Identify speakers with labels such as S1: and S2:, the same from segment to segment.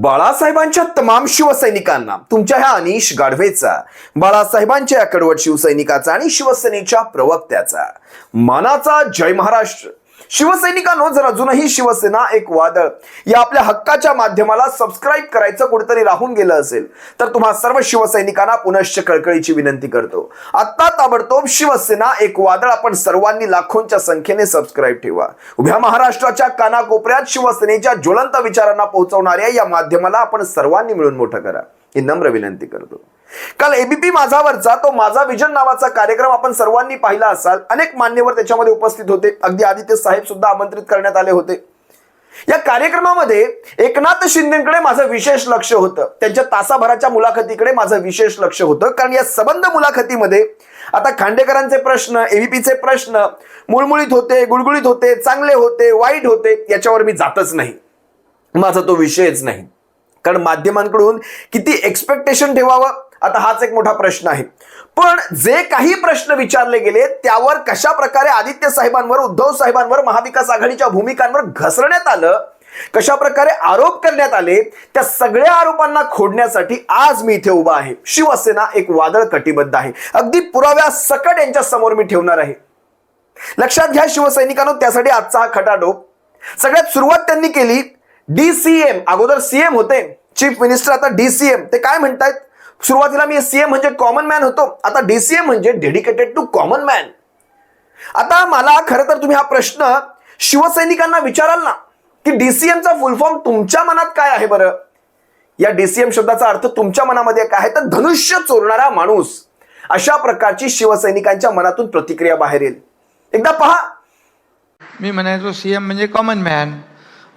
S1: बाळासाहेबांच्या तमाम शिवसैनिकांना तुमच्या ह्या अनिश गाढवेचा, बाळासाहेबांच्या या कडवट शिवसैनिकाचा आणि शिवसेनेच्या प्रवक्त्याचा मानाचा जय महाराष्ट्र. शिवसैनिकांनो, जर अजूनही शिवसेना एक वादळ या आपल्या हक्काच्या माध्यमाला सबस्क्राईब करायचं कुठेतरी राहून गेलं असेल तर तुम्हा सर्व शिवसैनिकांना पुनश्च कळकळीची विनंती करतो. आता ताबडतोब शिवसेना एक वादळ आपण सर्वांनी लाखोंच्या संख्येने सबस्क्राईब ठेवा. उभ्या महाराष्ट्राच्या कानाकोपऱ्यात शिवसेनेच्या ज्वलंत विचारांना पोहोचवणाऱ्या या माध्यमाला आपण सर्वांनी मिळून मोठं करा ही नम्र विनंती करतो. काल एबीपी माझावरचा तो माझा विजन नावाचा कार्यक्रम आपण सर्वांनी पाहिला असाल. अनेक मान्यवर त्याच्यामध्ये उपस्थित होते. अगदी आदित्य साहेब सुद्धा आमंत्रित करण्यात आले होते. या कार्यक्रमामध्ये एकनाथ शिंदेकडे माझं विशेष लक्ष होतं. त्यांच्या तासाभराच्या मुलाखतीकडे माझं विशेष लक्ष होतं. कारण या सबंध मुलाखतीमध्ये आता खांडेकरांचे प्रश्न, एबीपीचे प्रश्न मुळमुळीत होते, गुळगुळीत होते, चांगले होते, वाईट होते, याच्यावर मी जातच नाही. माझा तो विषयच नाही. कारण माध्यमांकडून किती एक्सपेक्टेशन ठेवावं आता हाच एक मोठा प्रश्न आहे. पण जे काही प्रश्न विचारले गेले त्यावर कशा प्रकारे आदित्य साहेबांवर, उद्धव साहेबांवर, महाविकास आघाडीच्या भूमिकांवर घसरण्यात आलं, कशा प्रकारे आरोप करण्यात आले, त्या सगळ्या आरोपांना खोडण्यासाठी आज मी इथे उभा आहे. शिवसेना एक वादळ कटिबद्ध आहे. अगदी पुराव्या सकट यांच्या समोर मी ठेवणार आहे. लक्षात घ्या शिवसैनिकांनो, त्यासाठी आजचा हा खटाटोप. सगळ्यात सुरुवात त्यांनी केली डीसीएम. अगोदर सीएम होते, चीफ मिनिस्टर, आता डीसीएम. ते काय म्हणतायत? सुरुवातीला मी सीएम म्हणजे कॉमन मॅन होतो, आता डीसीएम म्हणजे डेडिकेटेड टू कॉमन मॅन. आता मला खरं तर तुम्ही हा प्रश्न शिवसैनिकांना विचाराल ना की डीसीएमचा फुल फॉर्म तुमच्या मनात काय आहे बरं? या डीसीएम शब्दाचा अर्थ तुमच्या मनामध्ये काय आहे? तर धनुष्य चोरणारा माणूस. अशा प्रकारची शिवसैनिकांच्या मनातून प्रतिक्रिया बाहेर येईल. एकदा पहा.
S2: मी म्हणायचो सीएम म्हणजे कॉमन मॅन.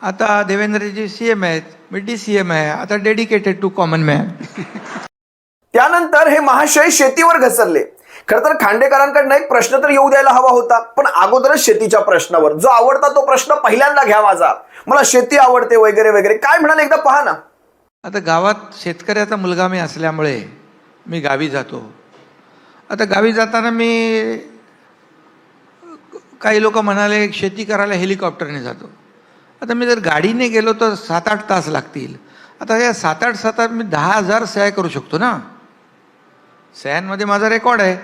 S2: आता देवेंद्रजी सीएम आहेत, मी डीसीएम आहे. आता डेडिकेटेड टू कॉमन मॅन.
S1: त्यानंतर हे महाशय शेतीवर घसरले. खरं तर खांडेकरांकडनं एक प्रश्न तर येऊ द्यायला हवा होता, पण अगोदरच शेतीच्या प्रश्नावर. जो आवडता तो प्रश्न पहिल्यांदा घ्या माझा. मला शेती आवडते वगैरे वगैरे काय म्हणाले एकदा पहा ना.
S2: आता गावात शेतकऱ्याचा मुलगा मी असल्यामुळे मी गावी जातो. आता गावी जाताना मी काही लोक म्हणाले शेती करायला हेलिकॉप्टरने जातो. आता मी जर गाडीने गेलो तर 7-8 तास लागतील. आता या 7-8 तासात मी 10,000 सह्या करू शकतो ना. सह्यांमध्ये माझा रेकॉर्ड आहे.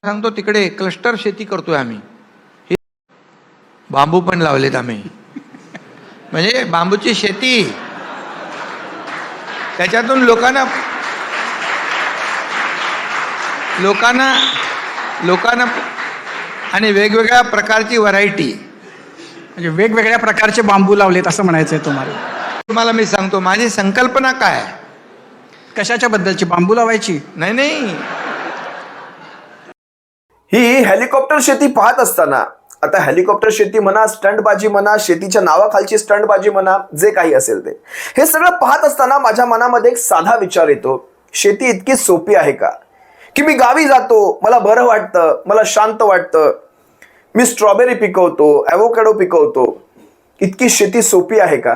S2: सांगतो तिकडे क्लस्टर शेती करतोय आम्ही. हे बांबू पण लावलेत आम्ही, म्हणजे बांबूची शेती. त्याच्यातून लोकांना आणि वेगवेगळ्या प्रकारची व्हरायटी,
S3: म्हणजे वेगवेगळ्या प्रकारचे बांबू लावलेत असं म्हणायचंय तुम्हाला?
S2: तुम्हाला मी सांगतो माझी संकल्पना काय.
S3: कशाच्या बद्दलची? बांबू लावायची?
S2: नाही.
S1: ही हेलिकॉप्टर शेती पाहत असताना, आता हेलिकॉप्टर शेती म्हणा, स्टंटबाजी म्हणा, शेतीच्या नावाखालची स्टंटबाजी म्हणा, जे काही असेल ते, हे सगळं पाहत असताना माझ्या मनामध्ये एक साधा विचार येतो. शेती इतकी सोपी आहे का? की मी गावी जातो, मला बरं वाटतं, मला शांत वाटतं, मी स्ट्रॉबेरी पिकवतो, ॲव्होकॅडो पिकवतो. इतकी शेती सोपी आहे का?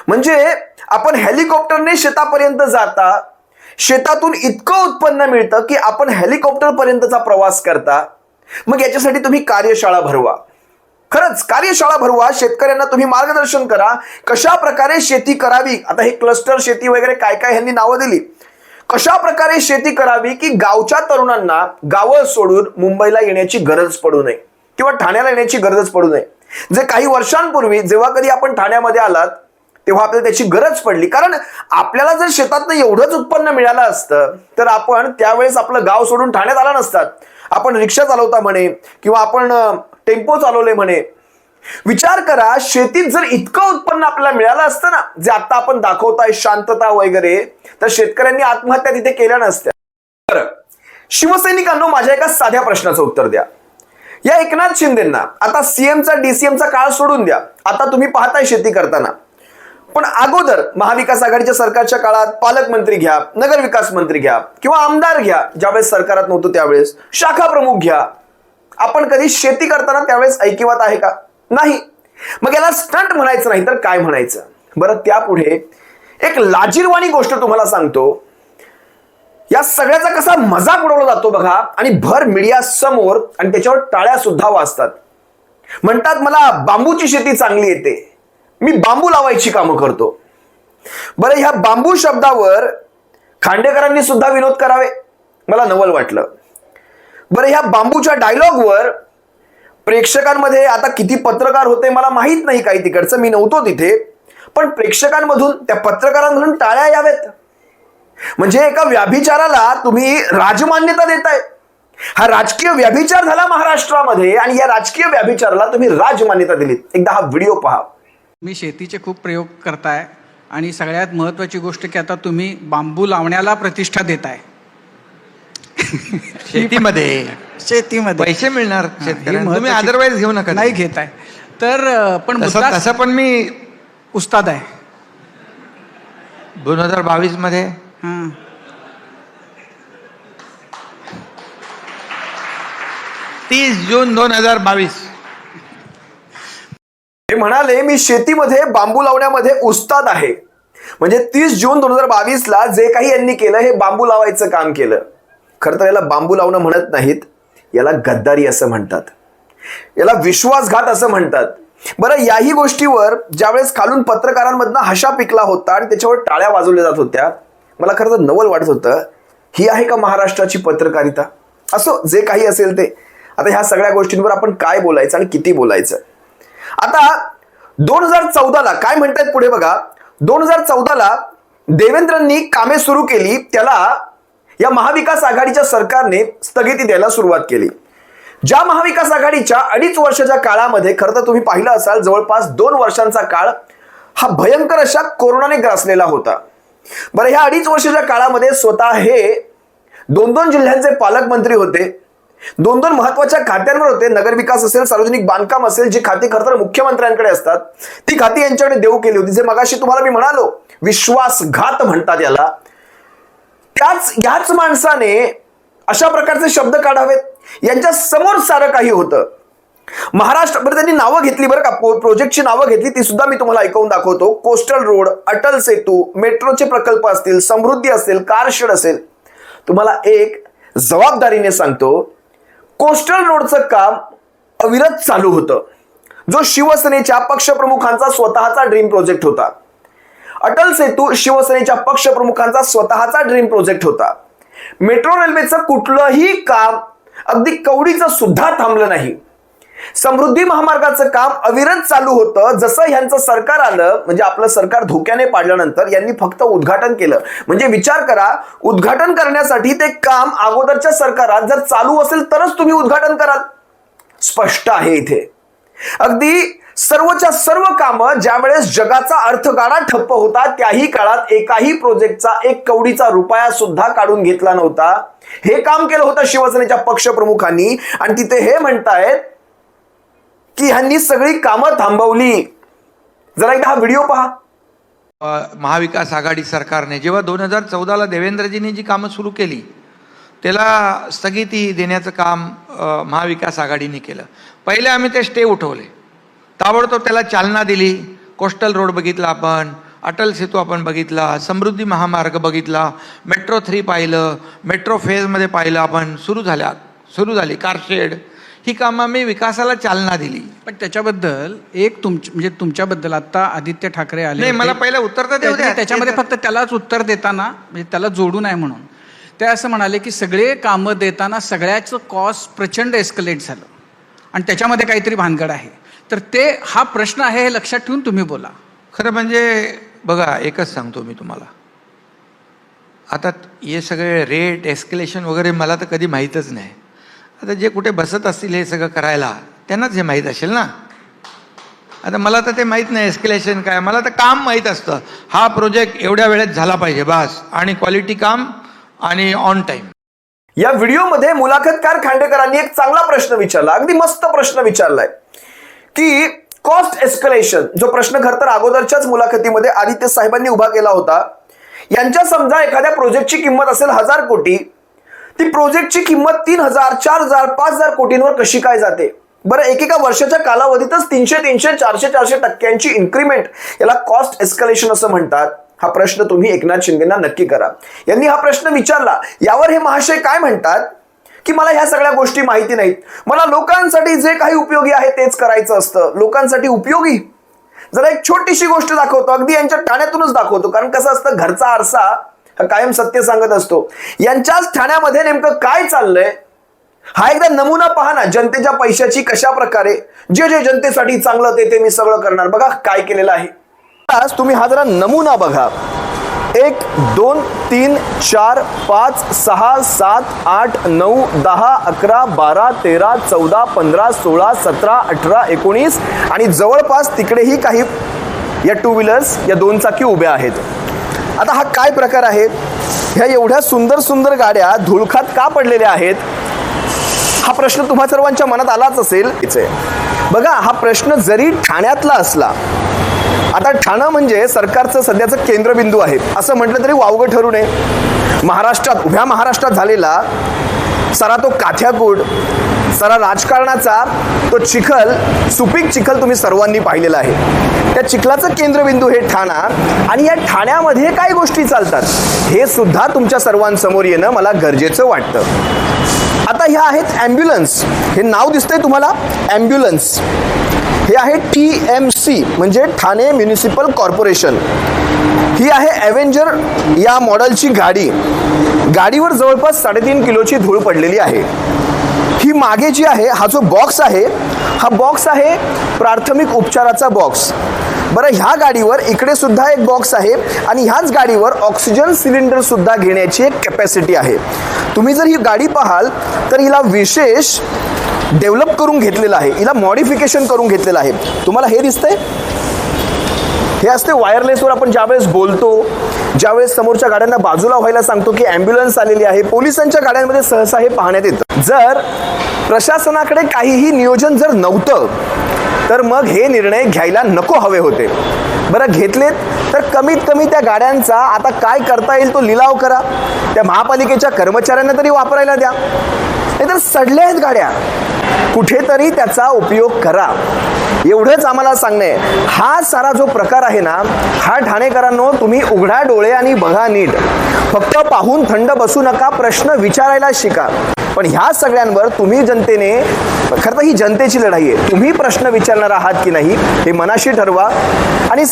S1: म्हणजे आपण हेलिकॉप्टरने शेतापर्यंत जाता, शेतातून इतकं उत्पन्न मिळतं की आपण हेलिकॉप्टर पर्यंतचा प्रवास करता. मग याच्यासाठी तुम्ही कार्यशाळा भरवा. खरंच कार्यशाळा भरवा. शेतकऱ्यांना तुम्ही मार्गदर्शन करा कशा प्रकारे शेती करावी. आता हे क्लस्टर शेती वगैरे काय काय ह्यांनी नावं दिली. कशा प्रकारे शेती करावी की गावच्या तरुणांना गावं सोडून मुंबईला येण्याची गरज पडू नये किंवा ठाण्याला येण्याची गरज पडू नये. जे काही वर्षांपूर्वी जेव्हा कधी आपण ठाण्यामध्ये आलात तेव्हा आपल्याला त्याची गरज पडली. कारण आपल्याला जर शेतातनं एवढंच उत्पन्न मिळालं असतं तर आपण त्यावेळेस आपलं गाव सोडून ठाण्यात आला नसतात. आपण रिक्षा चालवता म्हणे किंवा आपण टेम्पो चालवले म्हणे. विचार करा, शेतीत जर इतकं उत्पन्न आपल्याला मिळालं असतं ना, जे आता आपण दाखवताय शांतता वगैरे, तर शेतकऱ्यांनी आत्महत्या तिथे केल्या नसत्या. बरं, शिवसैनिकांनो, माझ्या एका साध्या प्रश्नाचं उत्तर द्या. या एकनाथ शिंदेंना आता सीएमचा डीसीएमचा काळ सोडून द्या. आता तुम्ही पाहताय शेती करताना, पण अगोदर महाविकास आघाडीच्या सरकारच्या काळात पालकमंत्री घ्या, नगरविकास मंत्री घ्या किंवा आमदार घ्या, ज्यावेळेस सरकारात नव्हतो त्यावेळेस शाखा प्रमुख घ्या. आपण कधी शेती करताना त्यावेळेस ऐकिवात आहे का? नाही. मग याला स्टंट म्हणायचं नाही तर काय म्हणायचं बरं? त्यापुढे एक लाजिरवाणी गोष्ट तुम्हाला सांगतो. या सगळ्याचा कसा मजाक उडवला जातो बघा, आणि भर मीडिया समोर, आणि त्याच्यावर टाळ्या सुद्धा वाजतात. म्हणतात मला बांबूची शेती चांगली येते, मी बांबू लावायची कामं करतो. बरं, ह्या बांबू शब्दावर खांडेकरांनी सुद्धा विनोद करावे, मला नवल वाटलं. बरं, ह्या बांबूच्या डायलॉगवर प्रेक्षकांमध्ये आता किती पत्रकार होते मला माहित नाही, काही तिकडचं, मी नव्हतो तिथे, पण प्रेक्षकांमधून त्या पत्रकारांमधून टाळ्या यावेत. म्हणजे एका व्याभिचाराला तुम्ही राजमान्यता देताय. हा राजकीय व्याभिचार झाला महाराष्ट्रामध्ये आणि या राजकीय व्याभिचाराला तुम्ही राजमान्यता दिलीत. एकदा हा व्हिडिओ पहा.
S3: मी शेतीचे खूप प्रयोग करताय आणि सगळ्यात महत्त्वाची गोष्ट की आता तुम्ही बांबू लावण्याला प्रतिष्ठा देताय. शेतीमध्ये
S2: पैसे मिळणार
S3: ही
S2: शेतकऱ्यांना, तुम्ही
S3: महत्त्वाची-
S2: अदरवाईज घेऊ नका.
S3: नाही घेताय तर पण मुद्दा
S2: तसं पण मी
S3: उस्ताद आहे.
S2: 2022 मध्ये
S3: हां
S2: 30 जून 2022
S1: ते म्हणाले मी शेतीमध्ये बांबू लावण्यामध्ये उस्ताद आहे. म्हणजे 30 जून 2022ला जे काही यांनी केलं हे बांबू लावायचं काम केलं. खरं तर याला बांबू लावणं म्हणत नाहीत, याला गद्दारी असं म्हणतात, याला विश्वासघात असं म्हणतात. बरं, याही गोष्टीवर ज्यावेळेस खालून पत्रकारांमधनं हशा पिकला होता आणि त्याच्यावर टाळ्या वाजवल्या जात होत्या, मला खरं तर नवल वाटत होतं, ही आहे का महाराष्ट्राची पत्रकारिता? असो, जे काही असेल ते. आता ह्या सगळ्या गोष्टींवर आपण काय बोलायचं आणि किती बोलायचं. आता 2014ला काय म्हणतात पुढे बघा. 2014ला देवेंद्रांनी कामे सुरू केली, त्याला या महाविकास आघाडीच्या सरकारने स्थगिती द्यायला सुरुवात केली. ज्या महाविकास आघाडीच्या 2.5 वर्षाच्या काळामध्ये खरं तर तुम्ही पाहिलं असाल जवळपास 2 वर्षांचा काळ हा भयंकर अशा कोरोनाने ग्रासलेला होता. बरं, ह्या 2.5 वर्षाच्या काळामध्ये स्वतः हे 2 जिल्ह्यांचे पालकमंत्री होते, 2 महत्वाच्या खात्यांवर होते. नगरविकास असेल, सार्वजनिक बांधकाम असेल, जी खाती खरं तर मुख्यमंत्र्यांकडे असतात, ती खाती यांच्याकडे देऊ केली होती. जे मगाशी तुम्हाला मी म्हणालो विश्वासघात म्हणतात याला. याच माणसाने अशा प्रकारचे शब्द काढावेत. यांच्या समोर सारं काही होतं. महाराष्ट्र बरं त्यांनी नावं घेतली बरं का, प्रोजेक्टची नावं घेतली, ती सुद्धा मी तुम्हाला ऐकवून दाखवतो. कोस्टल रोड, अटल सेतू, मेट्रोचे प्रकल्प असतील, समृद्धी असेल, कारशेड असेल. तुम्हाला एक जबाबदारीने सांगतो, कोस्टल रोडचं काम अविरत चालू होतं, जो शिवसेनेच्या पक्षप्रमुखांचा स्वतःचा ड्रीम प्रोजेक्ट होता. अटल सेतू शिवसेनेच्या पक्षप्रमुखांचा स्वतःचा ड्रीम प्रोजेक्ट होता. मेट्रो रेल्वेचं कुठलंही काम अगदी कवडीचं सुद्धा थांबलं नाही. समृद्धी महामार्गाचं काम अविरत चालू होतं. जसं ह्यांचं सरकार आलं, म्हणजे आपलं सरकार धोक्याने पाडल्यानंतर यांनी फक्त उद्घाटन केलं. म्हणजे विचार करा, उद्घाटन करण्यासाठी ते काम अगोदरच्या सरकारात जर चालू असेल तरच तुम्ही उद्घाटन कराल. स्पष्ट आहे इथे. अगदी सर्वच्या सर्व कामं ज्यावेळेस जगाचा अर्थगाडा ठप्प होता त्याही काळात एकाही प्रोजेक्टचा 1 कवडीचा रुपया सुद्धा काढून घेतला नव्हता. हे काम केलं होतं शिवसेनेच्या पक्षप्रमुखांनी आणि तिथे हे म्हणतायत की ह्यांनी सगळी कामं थांबवली. जरा एकदा हा व्हिडिओ पहा.
S2: महाविकास आघाडी सरकारने जेव्हा 2014ला देवेंद्रजींनी जी कामं सुरू केली त्याला स्थगिती देण्याचं काम महाविकास आघाडीने केलं. पहिले आम्ही ते स्टे उठवले, ताबडतोब त्याला चालना दिली. कोस्टल रोड बघितला आपण, अटल सेतू आपण बघितला, समृद्धी महामार्ग बघितला, मेट्रो 3 पाहिलं, मेट्रो फेजमध्ये पाहिलं आपण, सुरू झाली कारशेड. ही कामं आम्ही विकासाला चालना दिली.
S3: पण त्याच्याबद्दल एक म्हणजे तुमच्याबद्दल आता आदित्य ठाकरे आले
S2: नाही,
S3: होते.
S2: मला पहिलं उत्तर तर देऊ द्या.
S3: त्याच्यामध्ये फक्त त्यालाच उत्तर देताना म्हणजे त्याला जोडू नये म्हणून ते असं म्हणाले की सगळे कामं देताना सगळ्याचं कॉस्ट प्रचंड एस्कलेट झालं आणि त्याच्यामध्ये काहीतरी भानगड आहे. तर ते हा प्रश्न आहे हे लक्षात ठेवून तुम्ही बोला.
S2: खरं म्हणजे बघा, एकच सांगतो मी तुम्हाला, आता हे सगळे रेट एस्केलेशन वगैरे मला तर कधी माहीतच नाही. आता जे कुठे बसत असतील हे सगळं करायला त्यांनाच हे माहीत असेल ना. आता मला तर ते माहीत नाही एस्केलेशन काय, मला तर काम माहीत असतं. हा प्रोजेक्ट एवढ्या वेळेत झाला पाहिजे बस, आणि क्वालिटी काम आणि ऑन टाईम.
S1: या व्हिडिओमध्ये मुलाखतकार खांडेकरांनी एक चांगला प्रश्न विचारला, अगदी मस्त प्रश्न विचारलाय की कॉस्ट एस्केलेशन, जो प्रश्न खरं तर अगोदरच्याच मुलाखतीमध्ये आदित्य साहेबांनी उभा केला होता. यांच्या समजा एखाद्या प्रोजेक्टची किंमत असेल 1000 कोटी, ती प्रोजेक्टची किंमत 3000, 4000, 5000 कोटींवर कशी काय जाते? बरं, एकेका वर्षाच्या कालावधीतच 300, 400 टक्क्यांची इन्क्रीमेंट, याला कॉस्ट एस्केलेशन असं म्हणतात. हा प्रश्न तुम्ही एकनाथ शिंदेना नक्की करा. यांनी हा प्रश्न विचारला. यावर हे महाशय काय म्हणतात की मला ह्या सगळ्या गोष्टी माहिती नाहीत, मला लोकांसाठी जे काही उपयोगी आहे तेच करायचं असतं. लोकांसाठी उपयोगी जरा एक छोटीशी गोष्ट दाखवतो, अगदी यांच्या ठाण्यातूनच दाखवतो, कारण कसं असतं घरचा आरसा हा कायम सत्य सांगत असतो. यांच्याच ठाण्यामध्ये नेमकं काय चाललंय हा एकदा नमुना पहा ना. जनतेच्या पैशाची कशा प्रकारे जे जे जनतेसाठी चांगलं ते मी सगळं करणार. बघा काय केलेलं आहे. आज तुम्ही हा जरा नमुना बघा. 1 2 3 4 5 6 7 8 9 10 11 12 13 14 15 16 17 18 19 आणि जवळपास तिकडेही काही या टू व्हीलर्स या 2 चाकी उभ्या आहेत. आता हा काय प्रकार आहे. ह्या एवढ्या सुंदर सुंदर गाड्या धुळखात का पडलेल्या आहेत हा प्रश्न तुम्हा सर्वांच्या मनात आलाच असेल. बघा हा प्रश्न जरी ठाण्यातला असला, आता ठाणं म्हणजे सरकारचं सध्याचं केंद्रबिंदू आहे असं म्हटलं तरी वावगं ठरू नये. महाराष्ट्रात उभ्या महाराष्ट्रात झालेला सारा तो काथ्याकूट, सारा राजकारणाचा तो चिखल, सुपीक चिखल तुम्ही सर्वांनी पाहिलेला आहे. त्या चिखलाचं केंद्रबिंदू हे ठाणा आणि या ठाण्यामध्ये काय गोष्टी चालतात हे सुद्धा तुमच्या सर्वांसमोर येणं मला गरजेचं वाटतं. आता ह्या आहेत ॲम्ब्युलन्स. हे नाव दिसतंय तुम्हाला, ॲम्ब्युलन्स. हे आहे TMC म्हणजे ठाणे म्युनिसिपल कॉर्पोरेशन. ही आहे ॲव्हेंजर या मॉडेलची गाडी. गाडीवर जवळपास 3.5 किलोची धूळ पडलेली आहे. ही मागे जी आहे हा जो बॉक्स आहे हा बॉक्स आहे प्राथमिक उपचाराचा बॉक्स. बरं ह्या गाडीवर इकडे सुद्धा एक बॉक्स आहे आणि ह्याच गाडीवर ऑक्सिजन सिलेंडर सुद्धा घेण्याची एक कॅपॅसिटी आहे. तुम्ही जर ही गाडी पाहाल तर हिला विशेष डेव्हलप करून घेतलेलं आहे, हिला मॉडिफिकेशन करून घेतलेलं आहे. तुम्हाला हे दिसतंय, हे असते वायरलेसवर आपण ज्यावेळेस बोलतो, ज्यावेळेस समोरच्या गाड्यांना बाजूला व्हायला सांगतो की ॲम्ब्युलन्स आलेली आहे, पोलिसांच्या गाड्यांमध्ये सहसा हे पाहण्यात येतं. जर प्रशासनाकडे काहीही नियोजन जर नव्हतं तर मग हे निर्णय घ्यायला नको हवे होते. बरं घेतलेत तर कमीत कमी त्या गाड्यांचा आता काय करता येईल तो लिलाव करा, त्या महापालिकेच्या कर्मचाऱ्यांना तरी वापरायला द्या. नाहीतर सडल्या आहेत गाड्या, कुठेतरी त्याचा उपयोग करा. एवढंच आम्हाला सांगणे. हा सारा जो प्रकार आहे ना हा ठाणेकरांनो तुम्ही उघडा डोळे आणि बघा नीट. फक्त पाहून थंड बसू नका, प्रश्न विचारायला शिका. पण ह्या सगळ्यांवर तुम्ही जनतेने, खरं तर ही जनतेची लढाई आहे, तुम्ही प्रश्न विचारणार आहात की नाही हे मनाशी ठरवा आणि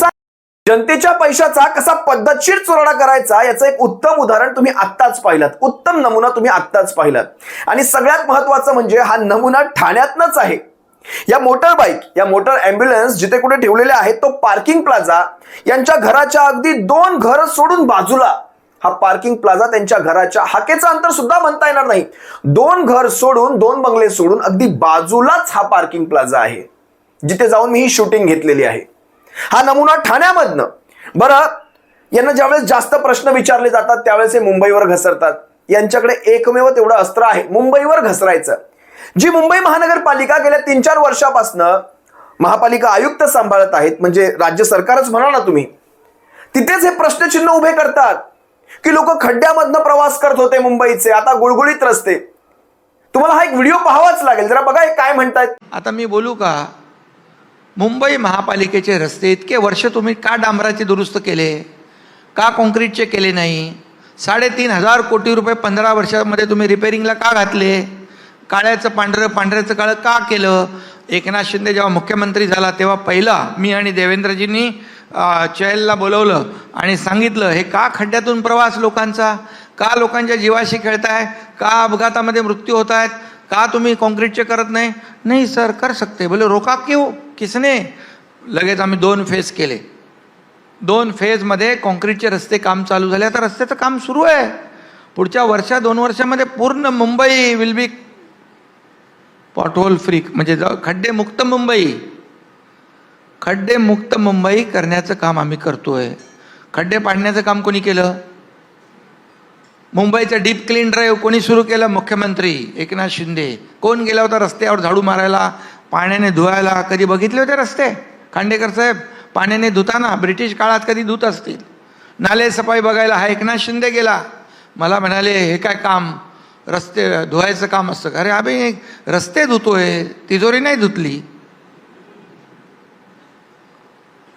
S1: जनतेच्या पैशाचा कसा पद्धतशीर चुराडा करायचा याचं एक उत्तम उदाहरण तुम्ही आत्ताच पाहिलात, उत्तम नमुना तुम्ही आत्ताच पाहिलात. आणि सगळ्यात महत्वाचं म्हणजे हा नमुना ठाण्यातनच आहे. या मोटर बाईक, या मोटर ॲम्ब्युलन्स जिथे कुठे ठेवलेले आहेत तो पार्किंग प्लाझा यांच्या घराच्या अगदी 2 घर सोडून बाजूला हा पार्किंग प्लाझा त्यांच्या घराच्या हाकेचं अंतर सुद्धा म्हणता येणार नाही. 2 घर सोडून, 2 बंगले सोडून अगदी बाजूलाच हा पार्किंग प्लाझा आहे जिथे जाऊन मी ही शूटिंग घेतलेली आहे. हा नमुना ठाण्यामधनं. बरं यांना ज्यावेळेस जास्त प्रश्न विचारले जातात त्यावेळेस हे मुंबईवर घसरतात. यांच्याकडे एकमेव तेवढं अस्त्र आहे मुंबईवर घसरायचं. जी मुंबई महानगरपालिका गेल्या 3-4 वर्षापासनं महापालिका आयुक्त सांभाळत आहेत, म्हणजे राज्य सरकारच म्हणा ना तुम्ही, तिथेच हे प्रश्नचिन्ह उभे करतात की लोक खड्ड्यामधनं प्रवास करत होते मुंबईचे, आता गुळगुळीत रस्ते. तुम्हाला हा एक व्हिडिओ पाहावाच लागेल, जरा बघा हे काय म्हणतायत.
S2: आता मी बोलू का, मुंबई महापालिकेचे रस्ते इतके वर्ष तुम्ही का डांबराचे दुरुस्त केले, का कॉन्क्रीटचे केले नाही? 3,500 कोटी रुपये 15 वर्षामध्ये तुम्ही रिपेरिंगला का घातले? काळ्याचं पांढरं, पांढऱ्याचं काळं का केलं? एकनाथ शिंदे जेव्हा मुख्यमंत्री झाला तेव्हा पहिला मी आणि देवेंद्रजींनी चहलला बोलवलं आणि सांगितलं हे का खड्ड्यातून प्रवास लोकांचा, का लोकांच्या जीवाशी खेळताय, का अपघातामध्ये मृत्यू होत आहेत, का तुम्ही कॉन्क्रीटचे करत नाही? नाही सर कर सकते. बोले रोका क्यों, किसने? लगेच आम्ही 2 फेज केले. 2 फेजमध्ये कॉन्क्रीटचे रस्ते काम चालू झाले. आता रस्त्याचं काम सुरू आहे. पुढच्या 2 वर्षामध्ये पूर्ण Mumbai will be pothole free, म्हणजे खड्डेमुक्त मुंबई. खड्डेमुक्त मुंबई करण्याचं काम आम्ही करतोय. खड्डे पाडण्याचं काम कोणी केलं? मुंबईचं डीप क्लीन ड्राईव्ह कोणी सुरू केलं? मुख्यमंत्री एकनाथ शिंदे. कोण गेला होता रस्त्यावर झाडू मारायला, पाण्याने धुवायला? कधी बघितले होते रस्ते खांडेकर साहेब पाण्याने धुताना? ब्रिटिश काळात कधी धुत असतील? नाले सफाई बघायला हा एकनाथ शिंदे गेला. मला म्हणाले हे काय काम, रस्ते धुवायचं काम असतं? अरे आम्ही रस्ते धुतोय, तिजोरी नाही धुतली.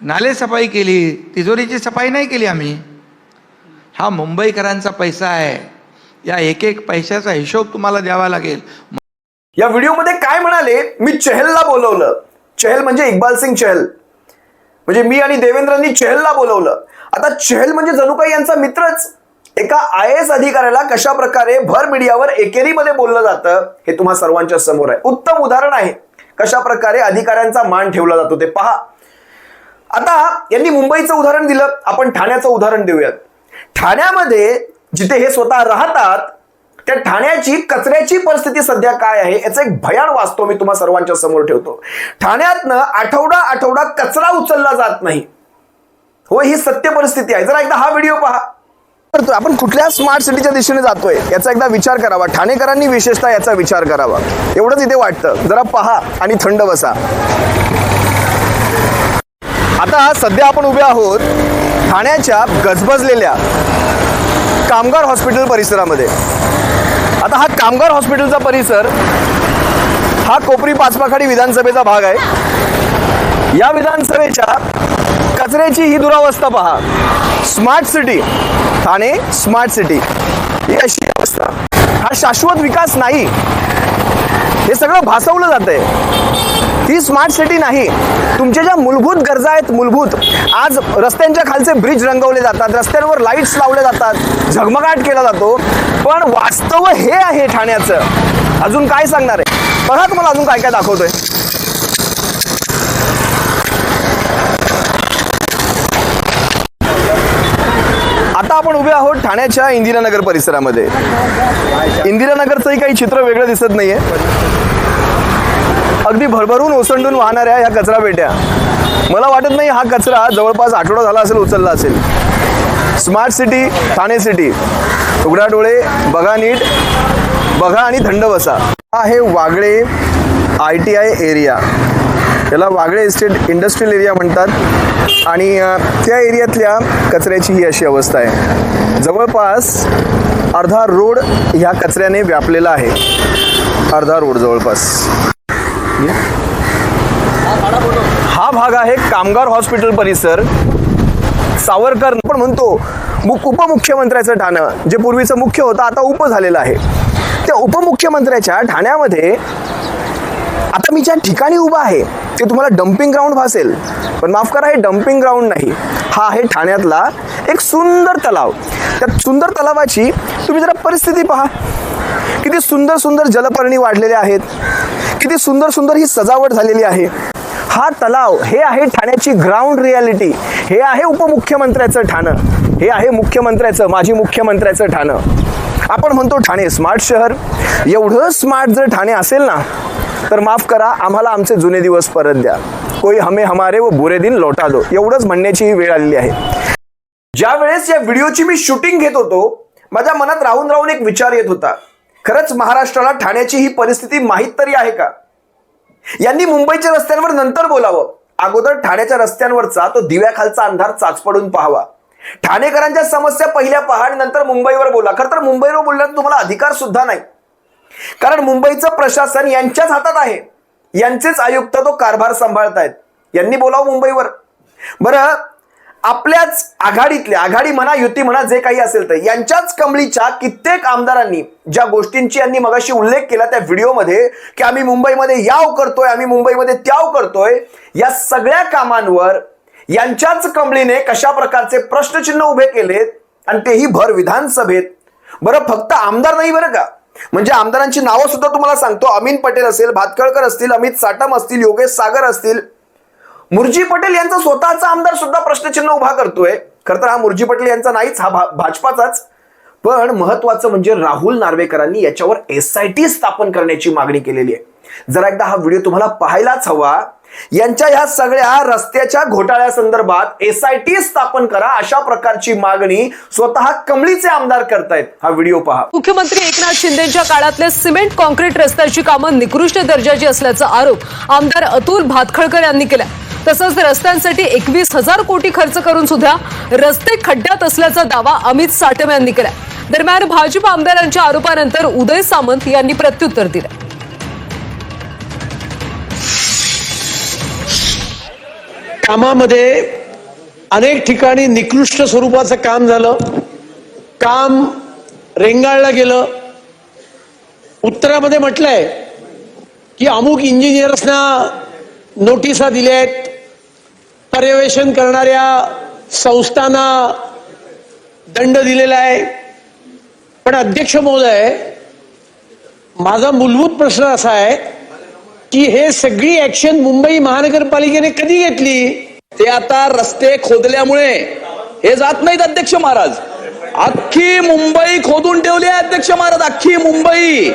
S2: नाले सफाई केली, तिजोरीची सफाई नाही केली आम्ही. हा मुंबईकरांचा पैसा आहे. या एक एक पैशाचा हिशोब तुम्हाला द्यावा लागेल.
S1: या व्हिडिओमध्ये काय म्हणाले, मी चहलला बोलवलं. चहल म्हणजे इक्बाल सिंग चहल, म्हणजे मी आणि देवेंद्रांनी चहलला बोलवलं. आता चहल म्हणजे जणू काही यांचा मित्रच. एका IAS अधिकाऱ्याला कशा प्रकारे भर मीडियावर एकेरीमध्ये बोललं जातं हे तुम्हा सर्वांच्या समोर आहे. उत्तम उदाहरण आहे कशा प्रकारे अधिकाऱ्यांचा मान ठेवला जातो ते पहा. आता यांनी मुंबईचं उदाहरण दिलं, आपण ठाण्याचं उदाहरण देऊयात. ठाण्यामध्ये जिथे हे स्वतः राहतात त्या ठाण्याची कचऱ्याची परिस्थिती सध्या काय आहे याचं एक भयान वास्तव मी तुम्हा सर्वांच्या समोर ठेवतो. ठाण्यातनं आठवडा कचरा उचलला जात नाही. हो, ही सत्य परिस्थिती आहे. जरा एकदा हा व्हिडिओ पहा. आपण कुठल्या स्मार्ट सिटीच्या दिशेने जातोय याचा एकदा विचार करावा. ठाणेकरांनी विशेषतः याचा विचार करावा. एवढंच इथे वाटतं. जरा पहा आणि थंड बसा. आता सध्या आपण उभे आहोत ठाण्याच्या गजबजलेल्या कामगार हॉस्पिटल परिसरामध्ये. आता हा कामगार हॉस्पिटलचा परिसर हा कोपरी पाचपाखाडी विधानसभेचा भाग आहे. या विधानसभेच्या कचऱ्याची ही दुरावस्था पहा. Smart city Thane, smart city ही अशी अवस्था. हा शाश्वत विकास नाही, हे सगळं भासवलं जातंय. ही स्मार्ट सिटी नाही. तुमच्या ज्या मूलभूत गरजा आहेत, मूलभूत, आज रस्त्यांच्या खालचे ब्रिज रंगवले जातात, रस्त्यांवर लाईट्स लावले जातात, झगमगाट केला जातो, पण वास्तव हे आहे ठाण्याचं. अजून काय सांगणार आहे बघा, तुम्हाला अजून काय काय दाखवतोय. आता आपण उभे आहोत ठाण्याच्या इंदिरानगर परिसरामध्ये. इंदिरानगरचंही काही चित्र वेगळं दिसत नाहीये. अगदी भरभरून ओसंडून वाहणाऱ्या ह्या कचरा पेट्या. मला वाटत नाही हा कचरा जवळपास आठवडा झाला असेल उचलला असेल. Smart city Thane city. उघडा डोळे, बघा नीट, बघा आणि थंड बसा. हा आहे वागळे ITI एरिया. याला वागळे इस्टेट इंडस्ट्रियल एरिया म्हणतात. आणि त्या एरियातल्या कचऱ्याची ही अशी अवस्था आहे. जवळपास अर्धा रोड ह्या कचऱ्याने व्यापलेला आहे. अर्धा रोड जवळपास. हा भाग आहे कामगार हॉस्पिटल परिसर. सावरकर आपण म्हणतो उपमुख्यमंत्र्याचं ठाणं, जे पूर्वीचं मुख्य होतं आता उप झालेलं आहे. त्या उपमुख्यमंत्र्याच्या ठाण्यामध्ये आता मी ज्या ठिकाणी उभा आहे ते तुम्हाला डम्पिंग ग्राउंड भासेल, पण माफ करा, हे डम्पिंग ग्राउंड नाही. हा आहे ठाण्यातला एक सुंदर तलाव. त्या सुंदर तलावाची तुम्ही जरा परिस्थिती पहा. किती सुंदर सुंदर जलपर्णी वाढलेल्या आहेत, किती सुंदर सुंदर ही सजावट झालेली आहे. हा तलाव हे आहे ठाण्याची ग्राउंड रियालिटी. हे आहे उपमुख्यमंत्र्याचं ठाणं. हे आहे मुख्यमंत्र्याचं, माजी मुख्यमंत्र्याचं ठाणं. आपण म्हणतो ठाणे स्मार्ट शहर. एवढं स्मार्ट जर ठाणे असेल ना तर माफ करा, आम्हाला आमचे जुने दिवस परत द्या. कोई हमें हमारे वो बुरे दिन लौटा दो, एवढंच म्हणण्याची ही वेळ आलेली आहे. ज्या वेळेस या व्हिडिओची मी शूटिंग घेत होतो माझ्या मनात राहून राहून एक विचार येत होता. खरंच महाराष्ट्राला ठाण्याची ही परिस्थिती माहीत तरी आहे का? यांनी मुंबईच्या रस्त्यांवर नंतर बोलावं, अगोदर ठाण्याच्या रस्त्यांवरचा तो दिव्याखालचा अंधार चाचपडून पाहावा. ठाणेकरांच्या समस्या पहिल्या पहा आणि नंतर मुंबईवर बोला. खरं तर मुंबईवर बोलण्याचा तुम्हाला अधिकार सुद्धा नाही, कारण मुंबईचं प्रशासन यांच्याच हातात आहे. यांचेच आयुक्त तो कारभार सांभाळतायत. यांनी बोलावं मुंबईवर. बरं, आपल्याच आघाडीतल्या, आघाडी म्हणा युती म्हणा जे काही असेल तर, यांच्याच कमळीच्या कित्येक आमदारांनी ज्या गोष्टींची यांनी मगाशी उल्लेख केला त्या व्हिडिओमध्ये की आम्ही मुंबईमध्ये याव करतोय, आम्ही मुंबईमध्ये त्याव करतोय, या सगळ्या कामांवर यांच्याच कमळीने कशा प्रकारचे प्रश्नचिन्ह उभे केलेत आणि तेही भर विधानसभेत. बरं, फक्त आमदार नाही बरं का, म्हणजे आमदारांची नावं सुद्धा तुम्हाला सांगतो. अमीन पटेल असेल, भातखळकर असतील, अमित साटम असतील, योगेश सागर असतील, मुर्जी पटेल यांचा स्वतःचा आमदार सुद्धा प्रश्नचिन्ह उभा करतोय. खरं तर हा मुर्जी पटेल यांचा नाहीच, हा भाजपाचाच. पण महत्वाचं म्हणजे राहुल नार्वेकरांनी याच्यावर SIT स्थापन करण्याची मागणी केलेली आहे. जरा एकदा हा व्हिडिओ तुम्हाला पाहायलाच हवा. यांच्या ह्या सगळ्या रस्त्याच्या घोटाळ्यासंदर्भात SIT स्थापन करा अशा प्रकारची मागणी स्वतः कमळीचे आमदार करतायत. हा व्हिडिओ पहा.
S4: मुख्यमंत्री एकनाथ शिंदेच्या काळातले सिमेंट कॉन्क्रीट रस्त्याची कामं निकृष्ट दर्जाची असल्याचा आरोप आमदार अतुल भातखळकर यांनी केला. तसंच रस्त्यांसाठी 21,000 कोटी खर्च करून सुद्धा रस्ते खड्ड्यात असल्याचा दावा अमित साटम यांनी केला. दरम्यान भाजप आमदारांच्या आरोपानंतर उदय सामंत यांनी प्रत्युत्तर दिलं.
S5: कामामध्ये अनेक ठिकाणी निकृष्ट स्वरूपाचं काम झालं. काम रेंगाळलं गेलं. उत्तरामध्ये म्हटलंय की अमुक इंजिनियर्सना नोटिसा दिल्या आहेत, पर्यवेक्षण करणाऱ्या संस्थांना दंड दिलेला आहे. पण अध्यक्ष महोदय, माझा मूलभूत प्रश्न असा आहे की हे सगळी ऍक्शन मुंबई महानगरपालिकेने कधी घेतली?
S6: ते आता रस्ते खोदल्यामुळे हे जात नाहीत अध्यक्ष महाराज. अख्खी मुंबई खोदून ठेवली आहे अध्यक्ष महाराज, अख्खी मुंबई.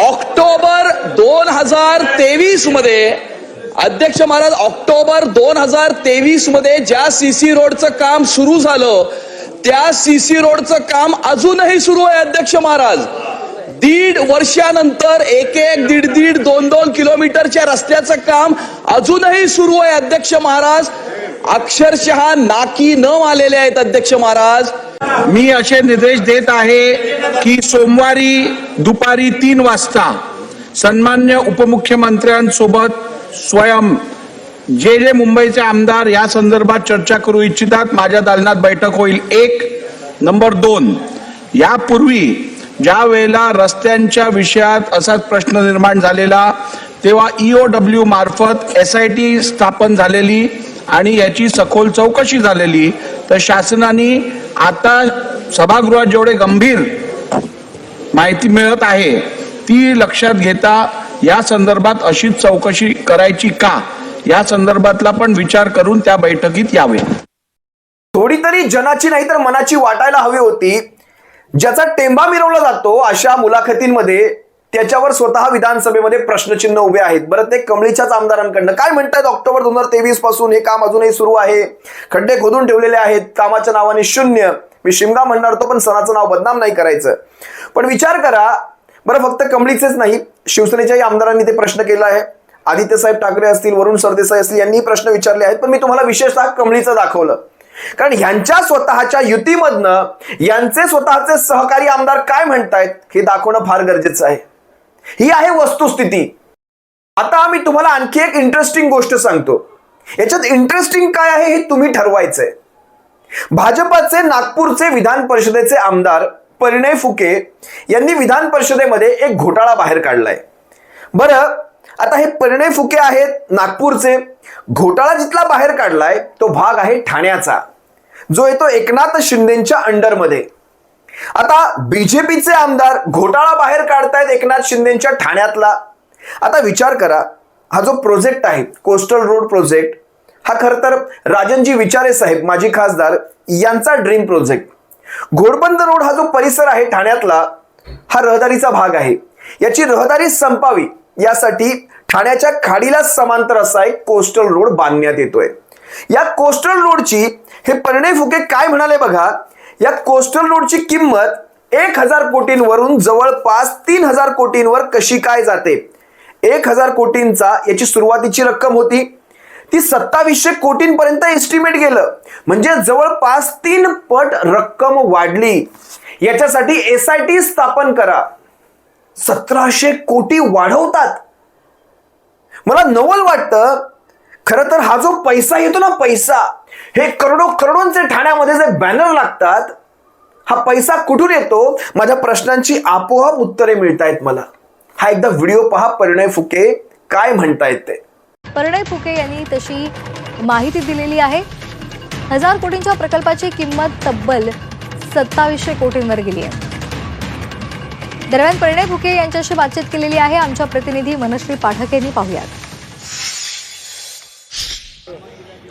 S6: ऑक्टोबर 2023 मध्ये अध्यक्ष महाराज, ऑक्टोबर 2023 मध्ये ज्या सीसी रोडचं काम सुरू झालं त्या सीसी रोडचं काम अजूनही सुरू आहे अध्यक्ष महाराज. 1.5 वर्षानंतर 1-1, 1.5, 2-2 किलोमीटरच्या रस्त्याचं काम अजूनही सुरू आहे अध्यक्ष महाराज. अक्षरशः नाकी न आलेले आहेत अध्यक्ष महाराज.
S7: मी असे निर्देश देत आहे की सोमवारी दुपारी 3 वाजता सन्मान्य उपमुख्यमंत्र्यांसोबत स्वयं जे मुंबईचे आमदार या संदर्भात चर्चा करू इच्छितात माझ्या दालनात बैठक होईल. 1. नंबर 2, यापूर्वी ज्या वेळेला रस्त्यांच्या विषयात असाच प्रश्न निर्माण झालेला तेव्हा EOW मार्फत SIT स्थापन झालेली आणि याची सखोल चौकशी झालेली. तर शासनाने आता सभागृहात जेवढे गंभीर माहिती मिळत आहे ती लक्षात घेता या संदर्भात अशीच चौकशी करायची का या संदर्भातला पण विचार करून त्या बैठकीत यावे.
S1: थोडी तरी जनाची नाही तर मनाची वाटायला हवी होती. ज्याचा टेंबा मिरवला जातो अशा मुलाखतींमध्ये त्याच्यावर स्वतः विधानसभेमध्ये प्रश्नचिन्ह उभे आहेत. बरं, ते कमळीच्याच आमदारांकडनं काय म्हणतात? ऑक्टोबर 2023 पासून हे काम अजूनही सुरू आहे, खड्डे खोदून ठेवलेले आहेत, कामाच्या नावाने शून्य. मी शिमगा म्हणणार होतो पण सणाचं नाव बदनाम नाही करायचं. पण विचार करा बरं, फक्त कमळीचेच नाही, शिवसेनेच्याही आमदारांनी ते प्रश्न केला आहे. आदित्यसाहेब ठाकरे असतील, वरुण सरदेसाई असतील, यांनी प्रश्न विचारले आहेत. पण मी तुम्हाला विशेषतः कमळीचं दाखवलं कारण ह्यांच्या स्वतःच्या युतीमधनं यांचे स्वतःचे सहकारी आमदार काय म्हणतायत हे दाखवणं फार गरजेचं आहे. ही आहे वस्तुस्थिती. आता आम्ही तुम्हाला आणखी एक इंटरेस्टिंग गोष्ट सांगतो. याच्यात इंटरेस्टिंग काय आहे हे तुम्ही ठरवायचंय. भाजपाचे नागपूरचे विधान परिषदेचे आमदार परिणय फुके यांनी विधान परिषदेमध्ये एक घोटाळा बाहेर काढलाय. बरं, आता हे परिणय फुके आहेत नागपूरचे. घोटाळा जिथला बाहेर काढलाय तो भाग आहे ठाण्याचा, जो येतो एकनाथ शिंदेच्या अंडरमध्ये. आता बीजेपीचे आमदार घोटाळा बाहेर काढतायत एकनाथ शिंदेच्या ठाण्यातला. आता विचार करा, हा जो प्रोजेक्ट आहे कोस्टल रोड प्रोजेक्ट, हा खरं तर राजनजी विचारे साहेब माजी खासदार यांचा ड्रीम प्रोजेक्ट. घोडबंदर रोड हा जो परिसर आहे ठाण्यातला, हा रहदारीचा भाग आहे. याची रहदारी संपावी यासाठी ठाण्याच्या खाडीला समांतर असा एक कोस्टल रोड बांधण्यात येतोय. या कोस्टल रोडची हे परिणय फुके काय म्हणाले बघा. या कोस्टल रोडची किंमत 1,000 कोटींवरून जवळपास 3,000 कोटींवर कशी काय जाते. 1,000 कोटींचा याची सुरुवातीची रक्कम होती, ती 2700 कोटींपर्यंत एस्टिमेट गेलं. म्हणजे जवळपास 3 पट रक्कम वाढली. याच्यासाठी SIT स्थापन करा. 1700 कोटी वाढवतात. मला नवल वाटतं. खरं तर हा जो पैसा येतो ना, पैसा, हे करोडोंचे ठाण्यामध्ये जे बॅनर लागतात, हा पैसा कुठून येतो? माझ्या प्रश्नांची आपोआप उत्तरे मिळतायत मला. हा एकदा व्हिडिओ पहा, परिणय फुके काय म्हणतायत ते.
S8: परिणय फुके यांनी तशी माहिती दिलेली आहे. 1,000 कोटींच्या प्रकल्पाची किंमत तब्बल 2700 कोटींवर गेली आहे. दरम्यान परिणय फुके यांच्याशी बातचीत केलेली आहे आमच्या प्रतिनिधी मनश्री पाठक यांनी. पाहूयात.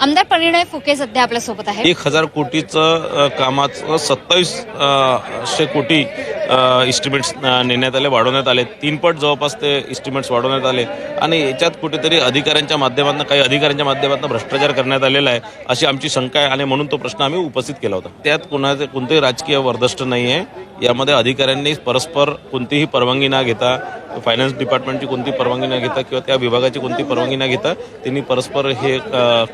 S9: आमदार परिणय फुके सध्या आपल्यासोबत आहे.
S10: 1,000 कोटीचं कामाचं 2700 कोटी इस्टिमेट्स नेण्यात आले, वाढवण्यात आले. 3 पट जवळपास ते इस्टिमेट्स वाढवण्यात आले. आणि याच्यात कुठेतरी अधिकाऱ्यांच्या माध्यमातून, काही अधिकाऱ्यांच्या माध्यमातून भ्रष्टाचार करण्यात आलेला आहे अशी आमची शंका आहे. आणि म्हणून तो प्रश्न आम्ही उपस्थित केला होता. त्यात कोणतेही राजकीय वर्दष्ट नाही आहे. यामध्ये अधिकाऱ्यांनी परस्पर कोणतीही परवानगी न घेता, फायनान्स डिपार्टमेंटची कोणती परवानगी न घेता किंवा त्या विभागाची कोणती परवानगी न घेता त्यांनी परस्पर हे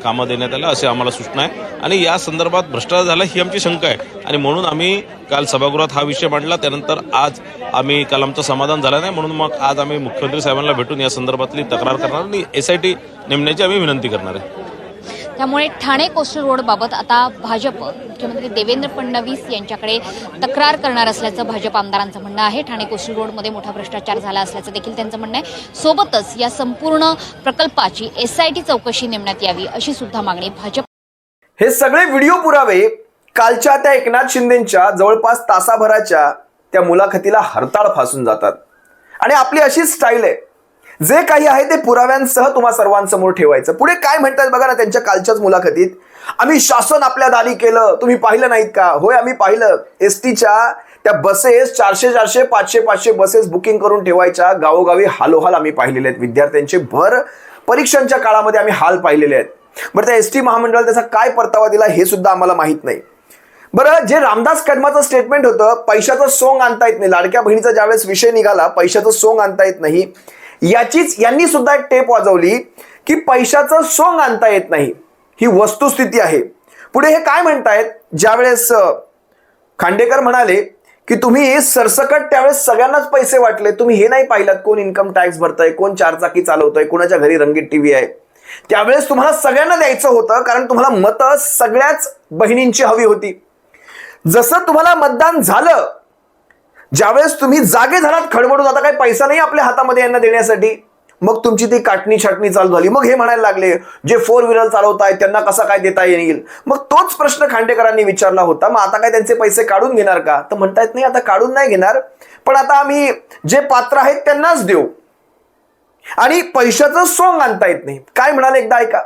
S10: कामं देण्यात आलं असे आम्हाला सूचना आहे. आणि या संदर्भात भ्रष्टाचार झाला ही आमची शंका आहे. आणि म्हणून आम्ही काल सभागृहात हा विषय मांडला. त्यानंतर आज आम्ही काल आमचं समाधान झालं नाही, म्हणून मग आज आम्ही मुख्यमंत्री साहेबांना भेटून या संदर्भातली तक्रार करणार आणि SIT नेमण्याची आम्ही विनंती करणार आहे.
S9: त्यामुळे ठाणे कोस्टल रोडबाबत आता भाजप मुख्यमंत्री देवेंद्र फडणवीस यांच्याकडे तक्रार करणार असल्याचं भाजप आमदारांचं म्हणणं आहे. ठाणे कोस्टल रोडमध्ये मोठा भ्रष्टाचार झाला असल्याचं देखील त्यांचं म्हणणं आहे. सोबतच या संपूर्ण प्रकल्पाची SIT चौकशी नेमण्यात यावी अशी सुद्धा मागणी भाजप.
S1: हे सगळे व्हिडिओ पुरावे कालच्या त्या एकनाथ शिंदेच्या जवळपास तासाभराच्या त्या मुलाखतीला हरताळ फासून जातात. आणि आपली अशी स्टाईल आहे, जे काही आहे ते पुराव्यांसह तुम्हा सर्वांसमोर ठेवायचं. पुढे काय म्हणतात बघा ना त्यांच्या कालच्याच मुलाखतीत. आम्ही शासन आपल्या दारी केलं, तुम्ही पाहिलं नाहीत का? होय, आम्ही पाहिलं. STच्या त्या बसेस 400 500 बसेस बुकिंग करून ठेवायच्या. गावोगावी हालोहाल आम्ही पाहिलेले आहेत. विद्यार्थ्यांचे भर परीक्षांच्या काळामध्ये आम्ही हाल पाहिलेले आहेत. बरं, त्या ST महामंडळाला त्याचा काय परतावा दिला हे सुद्धा आम्हाला माहित नाही. बरं, जे रामदास कदमाचं स्टेटमेंट होतं, पैशाचं सोंग आणता येत नाही, लाडक्या बहिणीचा ज्यावेळेस विषय निघाला, पैशाचं सोंग आणता येत नाही, याचीच यांनी सुद्धा एक टेप वाजवली की पैशाचं सोंग आणता येत नाही, ही वस्तुस्थिती आहे. पुढे हे काय म्हणतायत, ज्यावेळेस खांडेकर म्हणाले की तुम्ही सरसकट त्यावेळेस सगळ्यांनाच पैसे वाटले, तुम्ही हे नाही पाहिलात कोण इन्कम टॅक्स भरतंय, कोण चारचाकी चालवतंय, कोणाच्या घरी रंगीत TV आहे. त्यावेळेस तुम्हाला सगळ्यांना द्यायचं होतं, कारण तुम्हाला मतं सगळ्याच बहिणींची हवी होती. जसं तुम्हाला मतदान झालं, ज्यावेळेस तुम्ही जागे झालात खडबडून, आता काही पैसा नाही आपल्या हातामध्ये यांना देण्यासाठी, मग तुमची ती काटणी छाटणी चालू झाली. मग हे म्हणायला लागले जे 4 व्हीलर चालवतायत त्यांना कसा काय देता येईल. मग तोच प्रश्न खांडेकरांनी विचारला होता, मग आता काय त्यांचे पैसे काढून घेणार का? तर म्हणतायत नाही, आता काढून नाही घेणार, पण आता आम्ही जे पात्र आहेत त्यांनाच देऊ आणि पैशाचं सोंग आणता येत नाही. काय म्हणाले एकदा ऐका.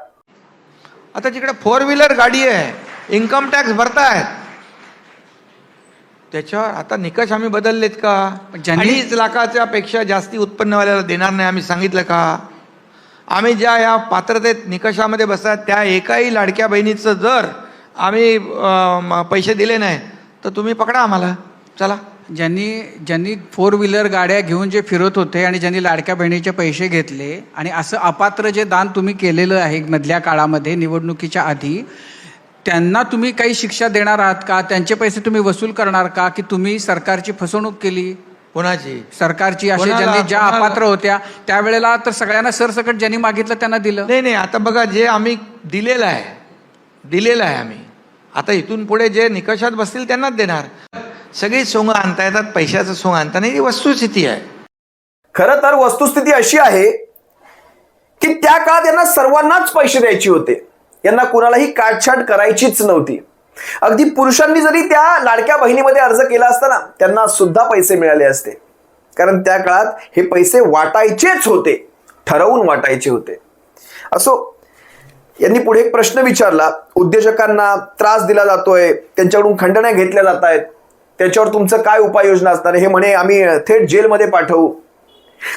S2: आता जिकडे 4 व्हीलर गाडी आहे, इन्कम टॅक्स भरतायत, त्याच्यावर आता निकष आम्ही बदललेत का? 2.5 लाखाच्या पेक्षा जास्ती उत्पन्नवाल्याला देणार नाही आम्ही सांगितलं का? आम्ही ज्या या पात्रतेत निकषामध्ये बसतात त्या एकाही लाडक्या बहिणीचं जर आम्ही पैसे दिले नाही तर तुम्ही पकडा आम्हाला, चला.
S3: ज्यांनी 4 व्हीलर गाड्या घेऊन जे फिरत होते आणि ज्यांनी लाडक्या बहिणीचे पैसे घेतले आणि असं अपात्र जे दान तुम्ही केलेलं आहे मधल्या काळामध्ये निवडणुकीच्या आधी, त्यांना तुम्ही काही शिक्षा देणार आहात का? त्यांचे पैसे तुम्ही वसूल करणार का? की तुम्ही सरकारची फसवणूक केली?
S2: कोणाची?
S3: सरकारची. असे ज्यांनी ज्या अपात्र होत्या त्यावेळेला तर सगळ्यांना सरसकट ज्यांनी मागितलं त्यांना दिलं.
S2: नाही, आता बघा, जे आम्ही दिलेलं आहे आम्ही, आता इथून पुढे जे निकषात बसतील त्यांनाच देणार. सगळी सोंग आणता येतात, पैशाचं सोंग आणता नाही, ही वस्तुस्थिती आहे.
S1: खरं तर वस्तुस्थिती अशी आहे की त्या काळात यांना सर्वांनाच पैसे द्यायचे होते, यांना कुणालाही काटछाट करायचीच नव्हती. अगदी पुरुषांनी जरी त्या लाडक्या बहिणीमध्ये अर्ज केला असता ना, त्यांना सुद्धा पैसे मिळाले असते, कारण त्या काळात हे पैसे वाटायचेच होते, ठरवून वाटायचे होते. असो, यांनी पुढे एक प्रश्न विचारला, उद्योजकांना त्रास दिला जातोय, त्यांच्याकडून खंडण्या घेतल्या जात आहेत, त्याच्यावर तुमचं काय उपाययोजना असणार? हे म्हणे आम्ही थेट जेलमध्ये पाठवू.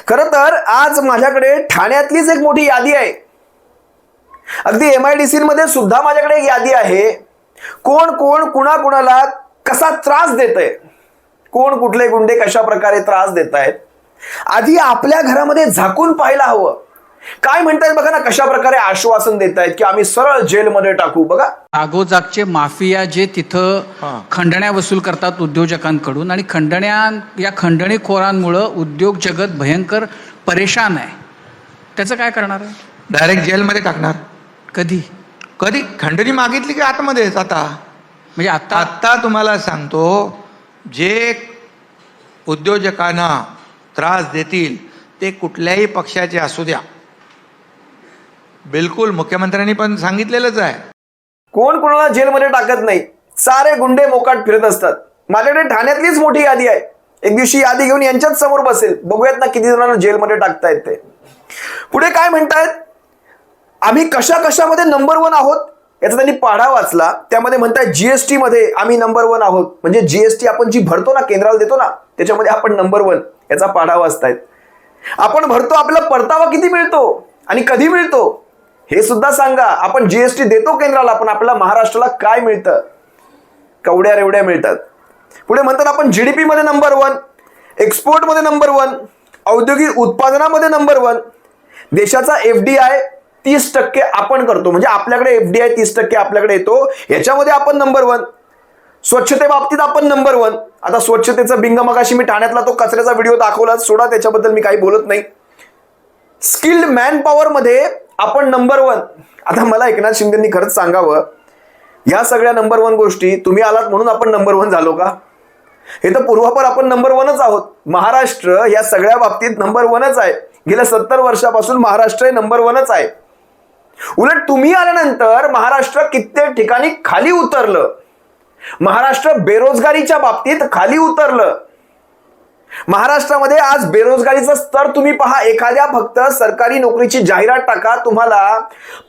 S1: खरं तर आज माझ्याकडे ठाण्यातलीच एक मोठी यादी आहे, अगदी MIDC मध्ये सुद्धा माझ्याकडे एक यादी आहे. कोण कुणाला कसा त्रास देतंय, कोण कुठले गुंडे कशा प्रकारे त्रास देत आहेत, आधी आपल्या घरामध्ये झाकून पाहायला हवं. काय म्हणतायत बघा ना, कशा प्रकारे आश्वासन देत आहेत की आम्ही सरळ जेलमध्ये टाकू. बघा,
S3: जागोजागचे माफिया जे तिथं खंडण्या वसूल करतात उद्योजकांकडून, आणि या खंडणीखोरांमुळं उद्योग जगत भयंकर परेशान आहे. त्याचं काय करणार आहे?
S2: डायरेक्ट जेलमध्ये टाकणार.
S3: कधी
S2: खंडणी मागितली की आतमध्येच. आता
S3: म्हणजे
S2: आता तुम्हाला सांगतो, जे उद्योजकांना त्रास देतील ते कुठल्याही पक्षाचे असू द्या, बिलकुल मुख्यमंत्र्यांनी पण सांगितलेलंच आहे,
S1: कोण कोणाला जेलमध्ये टाकत नाही, सारे गुंडे मोकाट फिरत असतात. माझ्याकडे ठाण्यातलीच मोठी यादी आहे, एक दिवशी यादी घेऊन यांच्याच समोर बसेल, बघूयात ना किती जणांना जेलमध्ये टाकतायत ते. पुढे काय म्हणतायत, आम्ही कशामध्ये नंबर 1 आहोत, याचा त्यांनी पाढा वाचला. त्यामध्ये म्हणतायत GST मध्ये आम्ही नंबर 1 आहोत, म्हणजे GST आपण जी भरतो ना, केंद्राला देतो ना, त्याच्यामध्ये आपण नंबर 1, याचा पाढा वाचतायत. आपण भरतो, आपला परतावा किती मिळतो आणि कधी मिळतो हे सुद्धा सांगा. आपण GST देतो केंद्राला, पण आपल्याला महाराष्ट्राला काय मिळतं? कवड्या रेवड्या मिळतात. पुढे म्हणतात आपण GDP मध्ये नंबर 1, एक्सपोर्ट मध्ये नंबर 1, औद्योगिक उत्पादनामध्ये नंबर 1, देशाचा FDI 30% आपण करतो, म्हणजे आपल्याकडे FDI 30% आपल्याकडे येतो, याच्यामध्ये आपण नंबर 1. स्वच्छते बाबतीत आपण नंबर 1. आता स्वच्छतेचं बिंग मगाशी मी ठाण्यातला तो कचऱ्याचा व्हिडिओ दाखवला, सोडा, त्याच्याबद्दल मी काही बोलत नाही. स्किल्ड मॅन पॉवर मध्ये आपण नंबर 1. आता मला एकनाथ शिंदेंनी खरंच सांगावं, या सगळ्या नंबर 1 गोष्टी तुम्ही आलात म्हणून आपण नंबर 1 झालो का? हे तर पूर्वापर आपण नंबर 1च आहोत. महाराष्ट्र या सगळ्या बाबतीत नंबर 1च आहे. गेल्या 70 वर्षापासून महाराष्ट्र हे नंबर 1च आहे. उलट तुम्ही आल्यानंतर महाराष्ट्र कित्येक ठिकाणी खाली उतरलं. महाराष्ट्र बेरोजगारीच्या बाबतीत खाली उतरलं. महाराष्ट्रामध्ये आज बेरोजगारीचा स्तर तुम्ही पहा. एखाद्या फक्त सरकारी नोकरीची जाहिरात टाका, तुम्हाला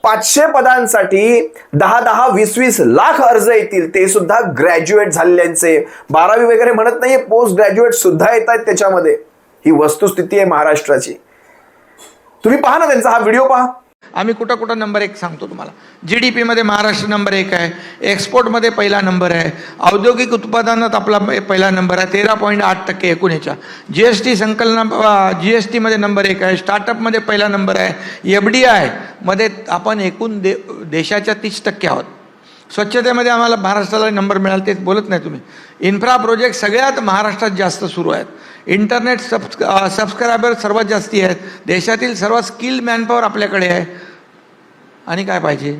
S1: 500 पदांसाठी 10-10, 20-20 लाख अर्ज येतील. ते सुद्धा ग्रॅज्युएट झालेल्यांचे. 12वी वगैरे म्हणत नाहीये, पोस्ट ग्रॅज्युएट सुद्धा येत आहेत त्याच्यामध्ये. ही वस्तुस्थिती आहे महाराष्ट्राची. तुम्ही पहा ना त्यांचा हा व्हिडिओ पहा.
S2: आम्ही कुठं कुठं नंबर 1 सांगतो तुम्हाला. GDP मध्ये महाराष्ट्र नंबर 1 आहे. एक्सपोर्टमध्ये पहिला नंबर आहे. औद्योगिक उत्पादनात आपला पहिला नंबर आहे 13.8% एकूण ह्याच्या. GST संकलन GST मध्ये नंबर 1 आहे. स्टार्टअपमध्ये पहिला नंबर आहे. FDI मध्ये आपण एकूण देशाच्या 30% आहोत. स्वच्छतेमध्ये आम्हाला महाराष्ट्राला नंबर मिळाला, ते बोलत नाही तुम्ही. इन्फ्रा प्रोजेक्ट सगळ्यात महाराष्ट्रात जास्त सुरू आहेत. इंटरनेट सबस्क्रायबर सर्वात जास्ती आहेत. देशातील सर्वात स्किल्ड मॅनपॉवर आपल्याकडे आहे. आणि काय पाहिजे?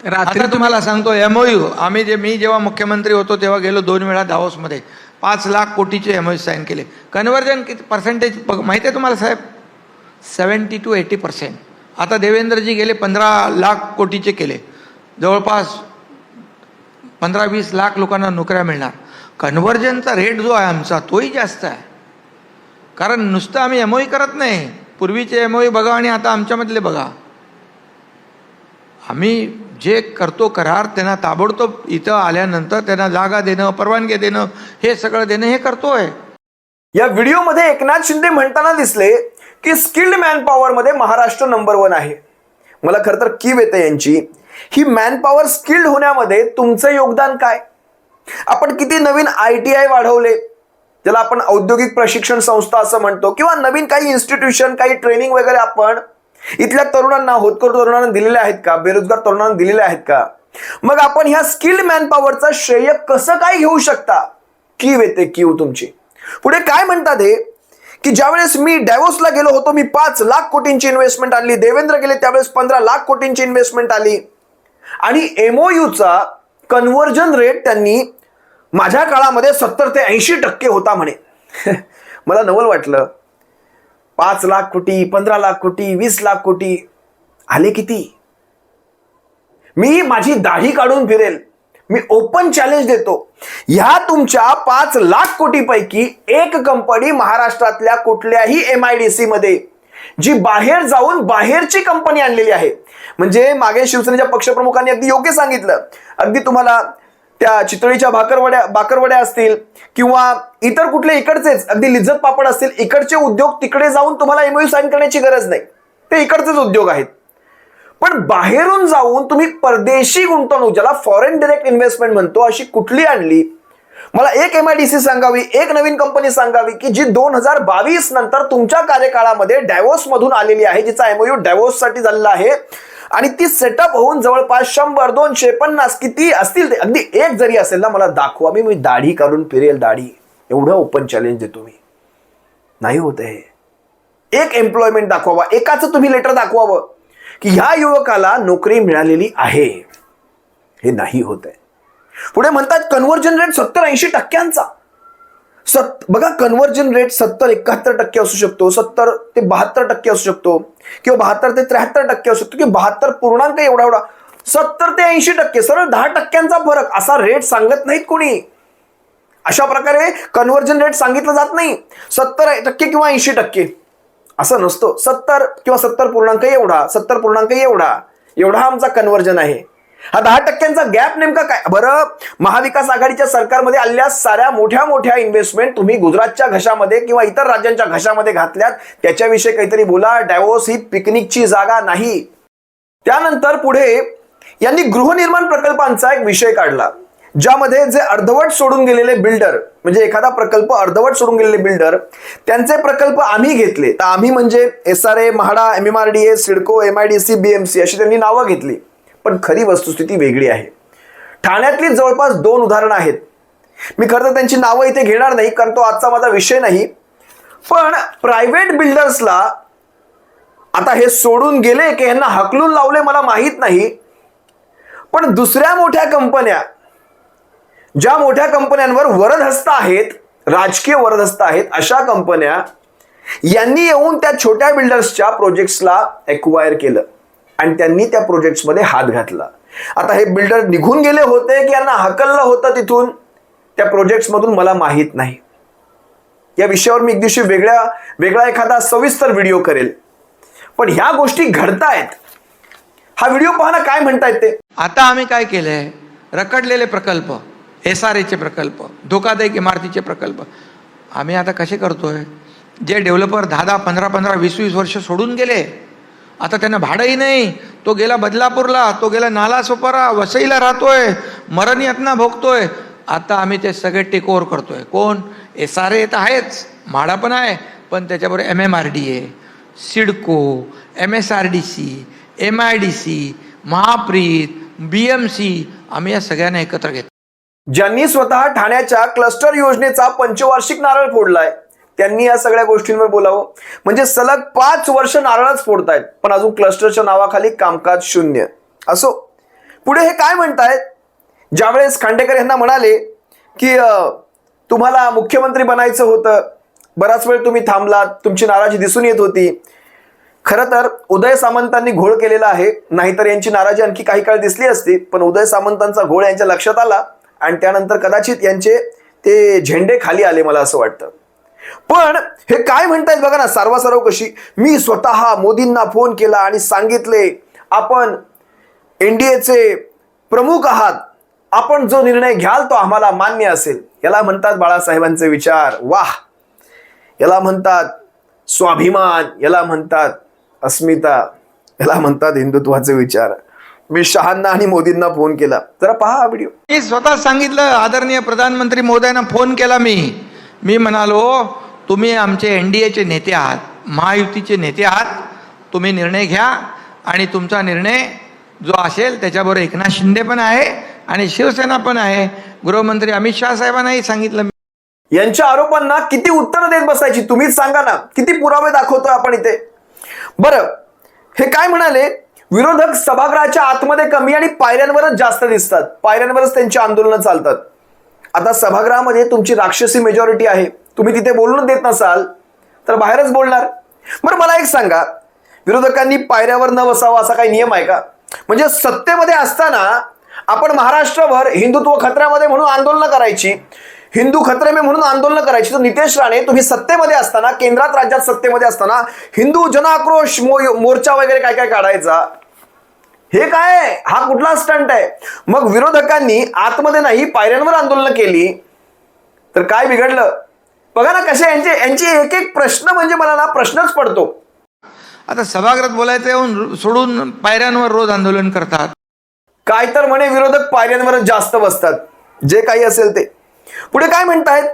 S2: आता तुम्हाला सांगतो, MOU मी जेव्हा मुख्यमंत्री होतो तेव्हा गेलो 2 वेळा दावोसमध्ये. 5 लाख कोटीचे MOU साईन केले. कन्व्हर्जन किती पर्सेंटेज माहिती आहे तुम्हाला साहेब? 70 to 80%. आता देवेंद्रजी गेले 15 लाख कोटीचे केले. जवळपास 15-20 लाख लोकांना नोकऱ्या मिळणार. कन्व्हर्जनचा रेट जो आहे आमचा तोही जास्त आहे. कारण नुसतं आम्ही MOU करत नाही. पूर्वीचे MOU बघा आणि आता आमच्यामधले बघा. आम्ही जे करतो करार त्यांना ताबडतोब इथं आल्यानंतर त्यांना जागा देणं, परवानगी देणं, हे सगळं देणं हे करतोय.
S1: या व्हिडिओमध्ये एकनाथ शिंदे म्हणताना दिसले की स्किल्ड मॅनपॉवर मध्ये महाराष्ट्र नंबर 1 आहे. मला खरं तर कीव येते यांची. ही मॅनपॉवर स्किल्ड होण्यामध्ये तुमचं योगदान काय? आपण किती नवीन ITI वाढवले, ज्याला आपण औद्योगिक प्रशिक्षण संस्था असं म्हणतो, किंवा नवीन काही इन्स्टिट्यूशन, काही ट्रेनिंग वगैरे आपण इथल्या तरुणांना, होतकरू तरुणांना दिलेले आहेत का? बेरोजगार तरुणांना दिलेले आहेत का? मग आपण ह्या स्किल्ड मॅनपॉवरचं श्रेय कसं काय घेऊ शकता? कीव येते, कीव तुमची. पुढे काय म्हणतात हे, की ज्यावेळेस मी डॅवोसला गेलो होतो, मी 5 लाख कोटींची इन्व्हेस्टमेंट आणली. देवेंद्र गेले त्यावेळेस 15 लाख कोटींची इन्व्हेस्टमेंट आली. आणि MOUचा कन्व्हर्जन रेट त्यांनी माझ्या काळामध्ये 70 ते 80% होता म्हणे. मला नवल वाटलं. 5 लाख कोटी, 15 लाख कोटी, 20 लाख कोटी आले किती? मी माझी दाढी काढून फिरेल. मी ओपन चॅलेंज देतो, ह्या तुमच्या 5 लाख कोटीपैकी एक कंपनी महाराष्ट्रातल्या कुठल्याही MIDC मध्ये जी बाहेर जाऊन बाहेरची कंपनी आणलेली आहे. म्हणजे मागे शिवसेनेच्या पक्षप्रमुखांनी अगदी योग्य सांगितलं. अगदी तुम्हाला त्या चितळीच्या बाकरवड्या असतील किंवा इतर कुठले इकडचेच अगदी लिज्जत पापड असतील, इकडचे उद्योग तिकडे जाऊन तुम्हाला MOU साईन करण्याची गरज नाही. ते इकडचेच उद्योग आहेत. पण बाहेरून जाऊन तुम्ही परदेशी गुंतवणूक, ज्याला फॉरेन डायरेक्ट इन्व्हेस्टमेंट म्हणतो, अशी कुठली आणली? मला एक MIDC सांगावी, एक नवीन कंपनी सांगावी की जी 2022 नंतर तुमच्या कार्यकाळामध्ये डॅवोस मधून आलेली आहे, जिचा MOU डॅवोस साठी झालेला आहे आणि ती सेटअप होऊन जवळपास 100, 200, 50 किती असतील ते, अगदी एक जरी असेल ना, मला दाखवा. मी दाढी काढून फिरेल, दाढी. एवढं ओपन चॅलेंज देतो मी. नाही होत हे. एक एम्प्लॉयमेंट दाखवावा, एकाचं तुम्ही लेटर दाखवावं की ह्या युवकाला नोकरी मिळालेली आहे. हे नाही होत आहे. पुढे म्हणतात कन्व्हर्जन रेट 70-80%. बघा, कन्व्हर्जन रेट 70-71% असू शकतो, 70 ते 72% असू शकतो, किंवा 72 ते 73% असू शकतो, किंवा 72 पूर्णांक एवढा 70 ते 80%, सरळ 10%चा फरक. असा रेट सांगत नाहीत कोणी. अशा प्रकारे कन्व्हर्जन रेट सांगितलं जात नाही. 70% किंवा 80% असं नसतं. 70 किंवा 70 पूर्णांक एवढा, 70 पूर्णांक एवढा आमचा कन्व्हर्जन आहे. हा 10%चा गॅप नेमका काय? बरं, महाविकास आघाडीच्या सरकारमध्ये आलेल्या साऱ्या मोठ्या मोठ्या इन्व्हेस्टमेंट तुम्ही गुजरातच्या घशामध्ये किंवा इतर राज्यांच्या घशामध्ये घातल्यात, त्याच्याविषयी काहीतरी बोला. डॅवोस ही पिकनिकची जागा नाही. त्यानंतर पुढे यांनी गृहनिर्माण प्रकल्पांचा एक विषय काढला, ज्यामध्ये जे अर्धवट सोडून गेलेले बिल्डर, म्हणजे एखादा प्रकल्प अर्धवट सोडून गेलेले बिल्डर, त्यांचे प्रकल्प आम्ही घेतले. तर आम्ही म्हणजे SRA, MHADA, MMRDA, CIDCO, MIDC, BMC अशी त्यांनी नावं घेतली. पण खरी वस्तुस्थिती वेगळी आहे. ठाण्यातली जवळपास 2 उदाहरणं आहेत. मी खरं तर त्यांची नावं इथे घेणार नाही, कारण तो आजचा माझा विषय नाही. पण प्रायव्हेट बिल्डर्सला आता हे सोडून गेले की यांना हकलून लावले मला माहीत नाही, पण दुसऱ्या मोठ्या कंपन्या, ज्या मोठ्या कंपन्यांवर वरदहस्त आहेत, राजकीय वरदहस्त आहेत, अशा कंपन्या यांनी येऊन त्या छोट्या बिल्डर्सच्या प्रोजेक्ट्सला एक्वायर केलं आणि त्यांनी त्या प्रोजेक्ट्समध्ये हात घातला. आता हे बिल्डर निघून गेले होते की यांना हकललं होतं तिथून त्या प्रोजेक्ट्समधून मला माहीत नाही. या विषयावर मी एक दिवशी वेगळा एखादा सविस्तर व्हिडिओ करेल. पण ह्या गोष्टी घडतायत. हा व्हिडिओ पाहणं काय म्हणतायत ते.
S2: आता आम्ही काय केलंय, रखडलेले प्रकल्प, SRAचे प्रकल्प, धोकादायक इमारतीचे प्रकल्प आम्ही आता कसे करतोय. जे डेव्हलपर 10-10, 15-15, 20-20 वर्ष सोडून गेले, आता त्यांना भाडंही नाही, तो गेला बदलापूरला, तो गेला नालासोपारा, वसईला राहतोय, मरण यातना भोगतोय. आता आम्ही ते सगळे टेक ओव्हर करतोय. कोण? SRA तर आहेच, म्हाडा पण आहे, पण त्याच्याबरोबर MMRDA, CIDCO, MSRDC, MIDC, Mahapreet, BMC, आम्ही या सगळ्यांना एकत्र घेतो.
S1: ज्यांनी स्वतः ठाण्याच्या क्लस्टर योजनेचा पंचवार्षिक नारळ फोडलाय त्यांनी या सगळ्या गोष्टींवर बोलावं. म्हणजे सलग 5 वर्ष नारळच फोडतायत, पण अजून क्लस्टरच्या नावाखाली कामकाज शून्य. असो, पुढे हे काय म्हणतायत. ज्यावेळेस खांडेकर यांना म्हणाले की तुम्हाला मुख्यमंत्री बनायचं होतं, बराच वेळ तुम्ही थांबलात, तुमची नाराजी दिसून येत होती. खरं तर उदय सामंतांनी घोळ केलेला आहे, नाहीतर यांची नाराजी आणखी काही काळ दिसली असती. पण उदय सामंतांचा घोळ यांच्या लक्षात आला आणि त्यानंतर कदाचित यांचे ते झेंडे खाली आले, मला असं वाटतं. पण हे काय म्हणतायत बघा ना, सारवासारव कशी. मी स्वतः मोदींना फोन केला आणि सांगितले आपण NDAचे प्रमुख आहात, आपण जो निर्णय घ्याल तो आम्हाला मान्य असेल. याला म्हणतात बाळासाहेबांचे विचार. वाह, याला म्हणतात स्वाभिमान, याला म्हणतात अस्मिता, याला म्हणतात हिंदुत्वाचे विचार. मी शहांना आणि मोदींना फोन केला. जरा पहा हा व्हिडिओ.
S2: मी स्वतः सांगितलं, आदरणीय प्रधानमंत्री महोदयांना फोन केला मी म्हणालो तुम्ही आमचे NDAचे नेते आहात, महायुतीचे नेते आहात, तुम्ही निर्णय घ्या आणि तुमचा निर्णय जो असेल त्याच्याबरोबर एकनाथ शिंदे पण आहे आणि शिवसेना पण आहे. गृहमंत्री अमित शहा साहेबांनाही सांगितलं.
S1: यांच्या आरोपांना किती उत्तर देत बसायची तुम्हीच सांगा ना, किती पुरावे दाखवतोय आपण इथे. बरं, हे काय म्हणाले, विरोधक सभागृहाच्या आतमध्ये कमी आणि पायऱ्यांवरच जास्त दिसतात, पायऱ्यांवरच त्यांची आंदोलनं चालतात. आता सभागृहामध्ये तुमची राक्षसी मेजॉरिटी आहे, तुम्ही तिथे बोलून देत नसाल तर बाहेरच बोलणार. बरं, मला एक सांगा, विरोधकांनी पायऱ्यावर न बसावं असा काही नियम आहे का? म्हणजे सत्तेमध्ये असताना आपण महाराष्ट्रभर हिंदुत्व खतऱ्यामध्ये म्हणून आंदोलनं करायची, हिंदू खतरे में म्हणून आंदोलनं करायची. तर नितेश राणे तुम्ही सत्तेमध्ये असताना, केंद्रात राज्यात सत्तेमध्ये असताना हिंदू जनाक्रोश मोर्चा वगैरे काय काय काढायचा. हे काय, हा कुठला स्टंट आहे? मग विरोधकांनी आतमध्ये नाही पायऱ्यांवर आंदोलनं केली तर काय बिघडलं? बघा ना कसे यांचे एक एक प्रश्न, म्हणजे मला ना प्रश्नच पडतो.
S2: आता सभागृहात बोलायचं येऊन सोडून पायऱ्यांवर रोज आंदोलन करतात.
S1: काय तर म्हणे विरोधक पायऱ्यांवरच जास्त बसतात, जे काही असेल ते. पुढे काय म्हणतायत,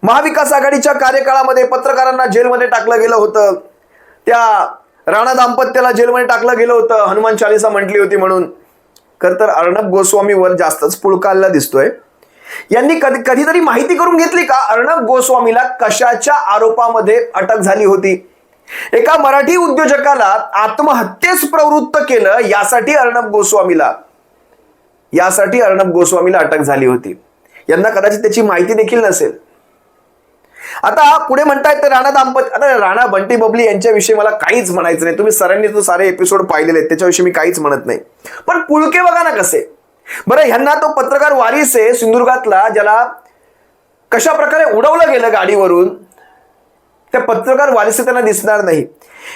S1: महाविकास आघाडीच्या कार्यकाळामध्ये पत्रकारांना जेलमध्ये टाकलं गेलं होतं, त्या राणा दाम्पत्याला जेलमध्ये टाकलं गेलं होतं, हनुमान चालीसा म्हटली होती म्हणून. खरं तर अर्णब गोस्वामीवर जास्तच पुळकाला दिसतोय. यांनी कधीतरी माहिती करून घेतली का अर्णब गोस्वामीला कशाच्या आरोपामध्ये अटक झाली होती? एका मराठी उद्योजकाला आत्महत्येस प्रवृत्त केलं, यासाठी अर्णब गोस्वामीला अटक झाली होती. यांना कदाचित त्याची माहिती देखील नसेल. आता पुढे म्हणतायत राणा दाम्पत्य. आता राणा बंटी बबली यांच्याविषयी मला काहीच म्हणायचं नाही, तुम्ही सरांनी तो सारे एपिसोड पाहिलेले आहेत, त्याच्याविषयी मी काहीच म्हणत नाही. पण पुळके बघा ना कसे. बरं, ह्यांना तो पत्रकार वारिस आहे सिंधुदुर्गातला, ज्याला कशा प्रकारे उडवलं गेलं गाडीवरून, त्या पत्रकार वारिस त्यांना दिसणार नाही.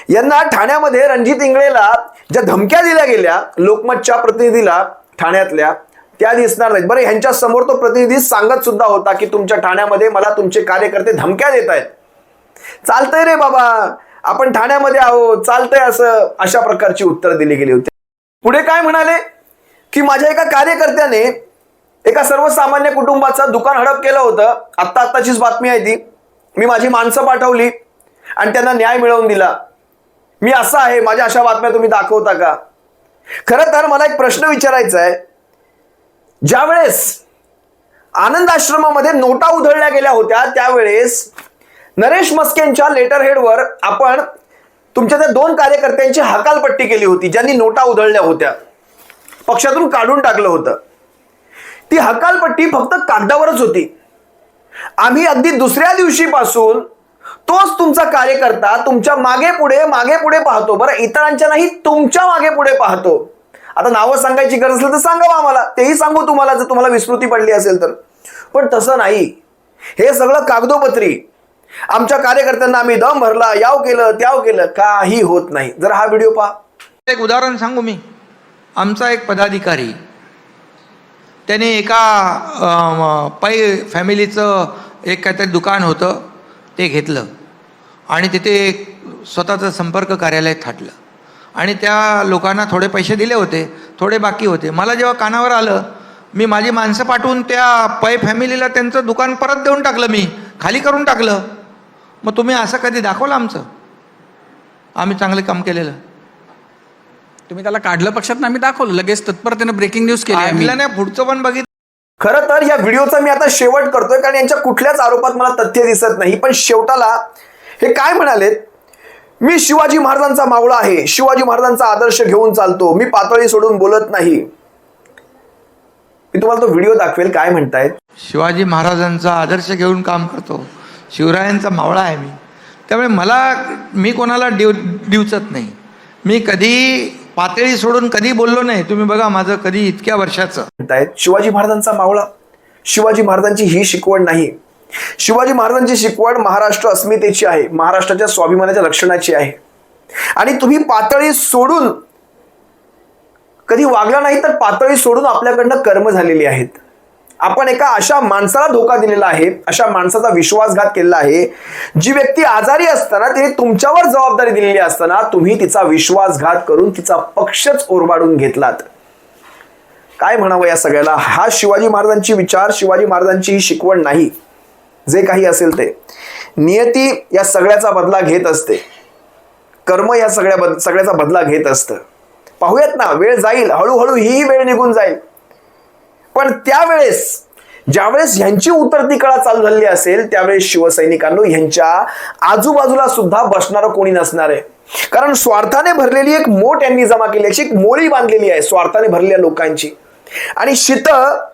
S1: यांना ठाण्यामध्ये रणजित इंगळेला ज्या धमक्या दिल्या गेल्या लोकमतच्या प्रतिनिधीला ठाण्यातल्या, त्या दिसणार नाहीत. बरं, ह्यांच्या समोर तो प्रतिनिधी सांगत सुद्धा होता की तुमच्या ठाण्यामध्ये मला तुमचे कार्यकर्ते धमक्या देत आहेत. चालतंय रे बाबा, आपण ठाण्यामध्ये आहोत, चालतंय असं, अशा प्रकारची उत्तर दिली गेली होती. पुढे काय म्हणाले की माझ्या एका कार्यकर्त्याने एका सर्वसामान्य कुटुंबाचं दुकान हडप केलं होतं. आत्ताचीच बातमी आहे ती. मी माझी माणसं पाठवली आणि त्यांना न्याय मिळवून दिला. मी असा आहे, माझ्या अशा बातम्या तुम्ही दाखवता का? खरं तर मला एक प्रश्न विचारायचा आहे. ज्यावेळेस आनंद आश्रमामध्ये नोटा उधळल्या गेल्या होत्या त्यावेळेस नरेश मस्केंच्या लेटर हेडवर आपण तुमच्या त्या 2 कार्यकर्त्यांची हकालपट्टी केली होती, ज्यांनी नोटा उधळल्या होत्या, पक्षातून काढून टाकलं होतं. ती हकालपट्टी फक्त कागदावरच होती. आम्ही अगदी दुसऱ्या दिवशीपासून तोच तुमचा कार्यकर्ता तुमच्या मागे पुढे पाहतो. बरं, इतरांच्या नाही, तुमच्या मागे पुढे पाहतो. आता नावं सांगायची गरज असेल तर सांगावं आम्हाला, तेही सांगू तुम्हाला जर तुम्हाला विस्मृती पडली असेल तर. पण तसं नाही, हे सगळं कागदोपत्री. आमच्या कार्यकर्त्यांना आम्ही दम भरला, याव केलं त्याव केलं, काही होत नाही. जर हा व्हिडिओ पहा.
S2: एक उदाहरण सांगू मी. आमचा एक पदाधिकारी, त्याने एका पै फॅमिलीचं एक काहीतरी दुकान होतं, ते घेतलं आणि तिथे स्वतःचं संपर्क कार्यालय थाटलं आणि त्या लोकांना थोडे पैसे दिले होते, थोडे बाकी होते. मला जेव्हा कानावर आलं, मी माझी माणसं पाठवून त्या पै फॅमिलीला त्यांचं दुकान परत देऊन टाकलं, मी खाली करून टाकलं. मग तुम्ही असं कधी दाखवलं आमचं? आम्ही चांगले काम केलेलं.
S3: तुम्ही त्याला काढलं पक्षात, आम्ही दाखवलं लगेच तत्परतेने ब्रेकिंग न्यूज केली.
S2: ऐकलं नाही, पुढचं पण बघितलं.
S1: खरं तर या व्हिडिओचा मी आता शेवट करतोय, कारण यांच्या कुठल्याच आरोपात मला तथ्य दिसत नाही. पण शेवटाला हे काय म्हणालेत, मी शिवाजी महाराजांचा मावळा आहे, शिवाजी महाराजांचा आदर्श घेऊन चालतो, मी पातळी सोडून बोलत नाही. मी तुम्हाला तो व्हिडिओ दाखवेल. काय म्हणतायत,
S2: शिवाजी महाराजांचा आदर्श घेऊन काम करतो, शिवरायांचा मावळा आहे मी. त्यामुळे मी कोणाला डिवचत नाही. मी कधी पातळी सोडून कधी बोललो नाही. तुम्ही बघा माझं कधी इतक्या वर्षाचं.
S1: म्हणतायत शिवाजी महाराजांचा मावळा. शिवाजी महाराजांची ही शिकवण नाही. शिवाजी महाराजांची शिकवण महाराष्ट्र अस्मितेची आहे, महाराष्ट्राच्या स्वाभिमानाच्या रक्षणाची आहे. आणि तुम्ही पातळी सोडून कधी वागला नाही, तर पातळी सोडून आपल्याकडनं कर्म झालेली आहेत. आपण एका अशा माणसाला धोका दिलेला आहे, अशा माणसाचा विश्वासघात केलेला आहे, जी व्यक्ती आजारी असताना तिने तुमच्यावर जबाबदारी दिलेली असताना तुम्ही तिचा विश्वासघात करून तिचा पक्षच ओरबाडून घेतलात. काय म्हणावं या सगळ्याला? हा शिवाजी महाराजांची विचार, शिवाजी महाराजांची ही शिकवण नाही. जे काही असेल ते नियती या सगळ्याचा बदला घेत असते, कर्म या सगळ्याचा बदला घेत असतं. पाहूयात ना, वेळ जाईल, हळूहळू ही वेळ निघून जाईल. पण त्यावेळेस ज्यावेळेस ह्यांची उतरती कळा चालू झालेली असेल, त्यावेळेस शिवसैनिकांनो ह्यांच्या आजूबाजूला सुद्धा बसणारं कोणी नसणार आहे. कारण स्वार्थाने भरलेली एक मोठ यांनी जमा केली, अशी एक मोळी बांधलेली आहे स्वार्थाने भरलेल्या लोकांची. आणि शीतं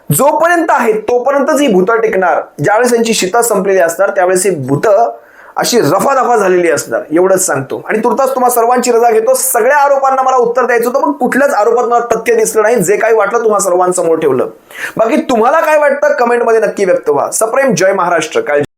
S1: जोपर्यंत आहेत तोपर्यंतच ही भूतं टिकणार. ज्यावेळेस यांची शीतं संपलेली असणार, त्यावेळेस ही भूतं अशी रफादफा झालेली असणार. एवढंच सांगतो आणि तुर्तास तुम्हा सर्वांची रजा घेतो. सगळ्या आरोपांना मला उत्तर द्यायचं होतं, पण कुठल्याच आरोपात मला तथ्य दिसलं नाही. जे काही वाटलं तुम्हा सर्वांसमोर ठेवलं. बाकी तुम्हाला काय वाटतं कमेंटमध्ये नक्की व्यक्त व्हा. सप्रेम जय महाराष्ट्र. काय